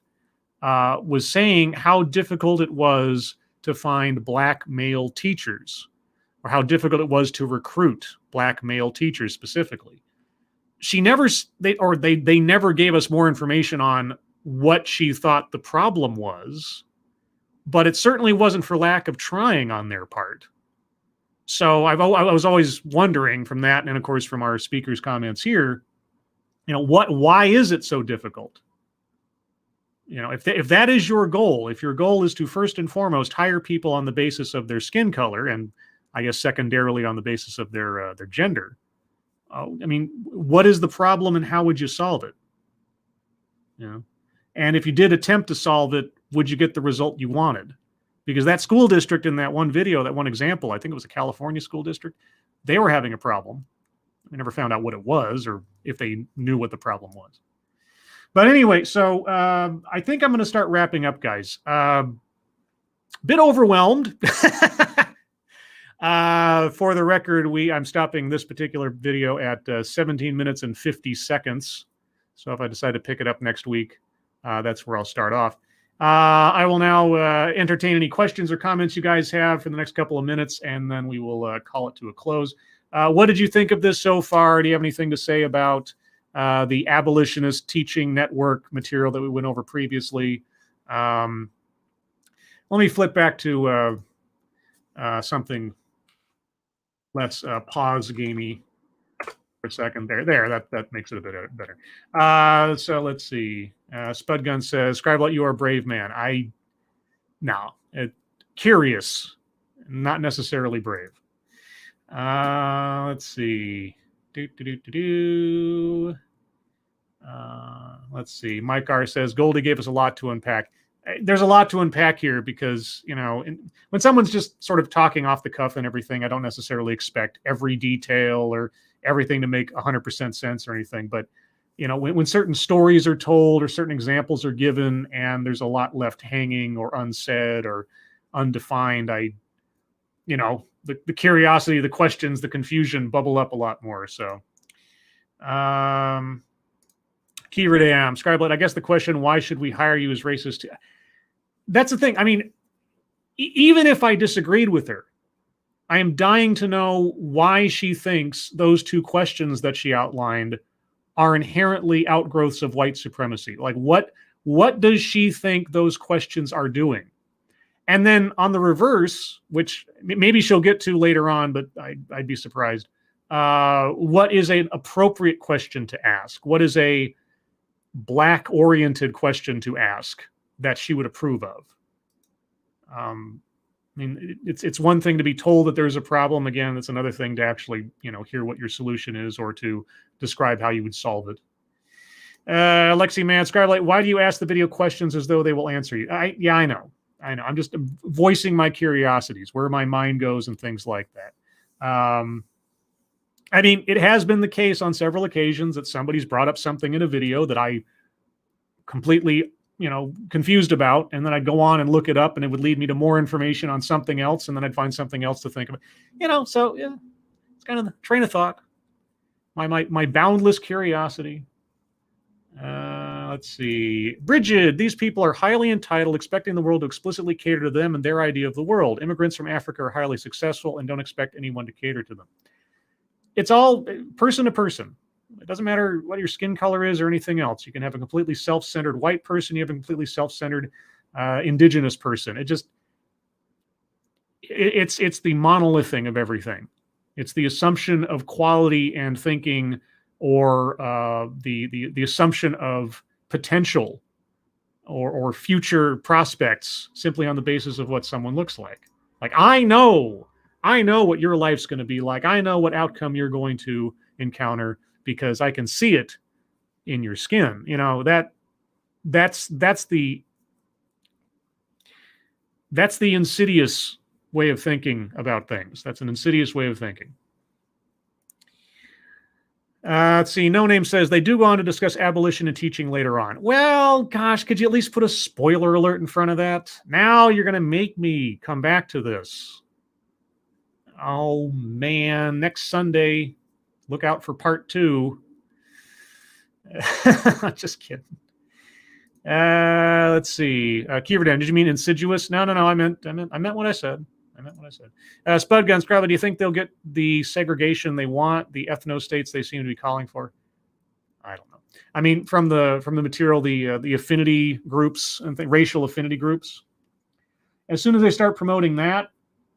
was saying how difficult it was to find Black male teachers, or how difficult it was to recruit Black male teachers specifically. she never, they never gave us more information on what she thought the problem was, but it certainly wasn't for lack of trying on their part. So I was always wondering from that, and of course from our speakers' comments here, why is it so difficult? If that is your goal, if your goal is to first and foremost hire people on the basis of their skin color, and I guess secondarily on the basis of their gender, what is the problem and how would you solve it? And if you did attempt to solve it, would you get the result you wanted? Because that school district in that one video, that one example, I think it was a California school district, they were having a problem. We never found out what it was or if they knew what the problem was. But anyway, so I think I'm going to start wrapping up, guys. Bit overwhelmed. For the record, I'm stopping this particular video at 17 minutes and 50 seconds. So if I decide to pick it up next week, that's where I'll start off. I will now entertain any questions or comments you guys have for the next couple of minutes, and then we will call it to a close. What did you think of this so far? Do you have anything to say about the Abolitionist teaching network material that we went over previously? Let me flip back to something less pause gamey for a second there. That makes it a bit better. So let's see. Spudgun says, Scribebot, you are a brave man. Curious, not necessarily brave. Let's see. Let's see. Mike R says, Goldie gave us a lot to unpack. There's a lot to unpack here because, when someone's just sort of talking off the cuff and everything, I don't necessarily expect every detail or everything to make 100% sense or anything. But, when certain stories are told or certain examples are given and there's a lot left hanging or unsaid or undefined, the curiosity, the questions, the confusion bubble up a lot more. So, Kira Dam, Scribebot, I guess the question, why should we hire you, is racist? That's the thing. Even if I disagreed with her, I am dying to know why she thinks those two questions that she outlined are inherently outgrowths of white supremacy. Like, what does she think those questions are doing? And then on the reverse, which maybe she'll get to later on, but I'd be surprised. What is an appropriate question to ask? What is a Black-oriented question to ask that she would approve of? It's one thing to be told that there's a problem. Again, it's another thing to actually, hear what your solution is or to describe how you would solve it. Lexi Man, Scribelight, why do you ask the video questions as though they will answer you? I know. I'm just voicing my curiosities, where my mind goes and things like that. It has been the case on several occasions that somebody's brought up something in a video that I completely, confused about, and then I'd go on and look it up, and it would lead me to more information on something else, and then I'd find something else to think about. So yeah, it's kind of the train of thought. My boundless curiosity. Let's see. Bridget, these people are highly entitled, expecting the world to explicitly cater to them and their idea of the world. Immigrants from Africa are highly successful and don't expect anyone to cater to them. It's all person to person. It doesn't matter what your skin color is or anything else. You can have a completely self-centered white person. You have a completely self-centered indigenous person. It's the monolithing of everything. It's the assumption of quality and thinking, or the assumption of potential or future prospects simply on the basis of what someone looks like. Like, I know what your life's going to be like. I know what outcome you're going to encounter because I can see it in your skin. That's the insidious way of thinking about things. That's an insidious way of thinking. Let's see. No Name says they do go on to discuss abolition and teaching later on. Well, gosh, could you at least put a spoiler alert in front of that? Now you're going to make me come back to this. Oh, man. Next Sunday, look out for part 2. Just kidding. Let's see. Kieverdan, did you mean insidious? No. I meant what I said. Spudgun, Scrabble, do you think they'll get the segregation they want, the ethno states they seem to be calling for? I mean, from the material, the affinity groups and racial affinity groups. As soon as they start promoting that,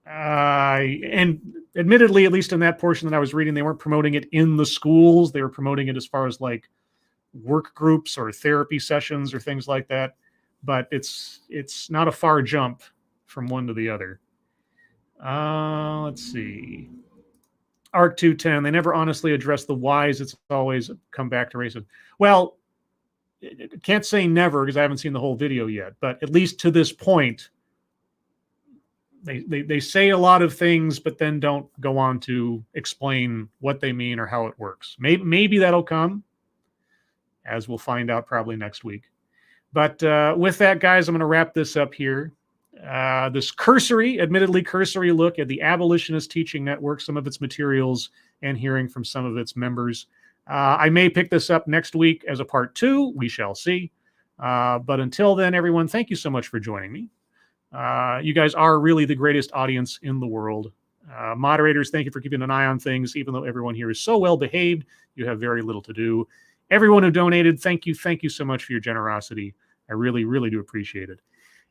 and admittedly, at least in that portion that I was reading, they weren't promoting it in the schools. They were promoting it as far as like work groups or therapy sessions or things like that. But it's not a far jump from one to the other. Let's see. ARC 210, they never honestly address the whys. It's always come back to racism. Well, can't say never because I haven't seen the whole video yet, but at least to this point, they say a lot of things, but then don't go on to explain what they mean or how it works. Maybe that'll come, as we'll find out probably next week. But with that, guys, I'm going to wrap this up here. This admittedly cursory look at the Abolitionist Teaching Network, some of its materials, and hearing from some of its members. I may pick this up next week as a part 2. We shall see. But until then, everyone, thank you so much for joining me. You guys are really the greatest audience in the world. Moderators, thank you for keeping an eye on things. Even though everyone here is so well behaved, you have very little to do. Everyone who donated, thank you so much for your generosity. I really, really do appreciate it.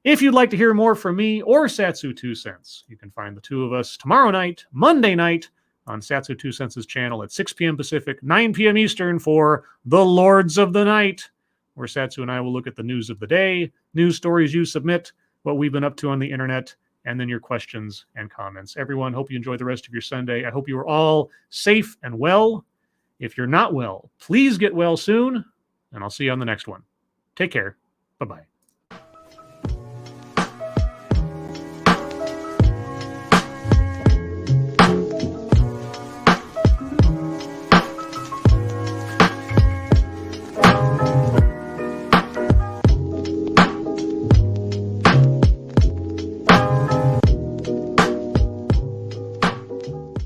If you'd like to hear more from me or Satsu 2 Cents, you can find the two of us tomorrow night, Monday night, on Satsu 2 Cents' channel at 6 p.m. Pacific, 9 p.m. Eastern for The Lords of the Night, where Satsu and I will look at the news of the day, news stories you submit, what we've been up to on the internet, and then your questions and comments. Everyone, hope you enjoy the rest of your Sunday. I hope you are all safe and well. If you're not well, please get well soon, and I'll see you on the next one. Take care. Bye-bye.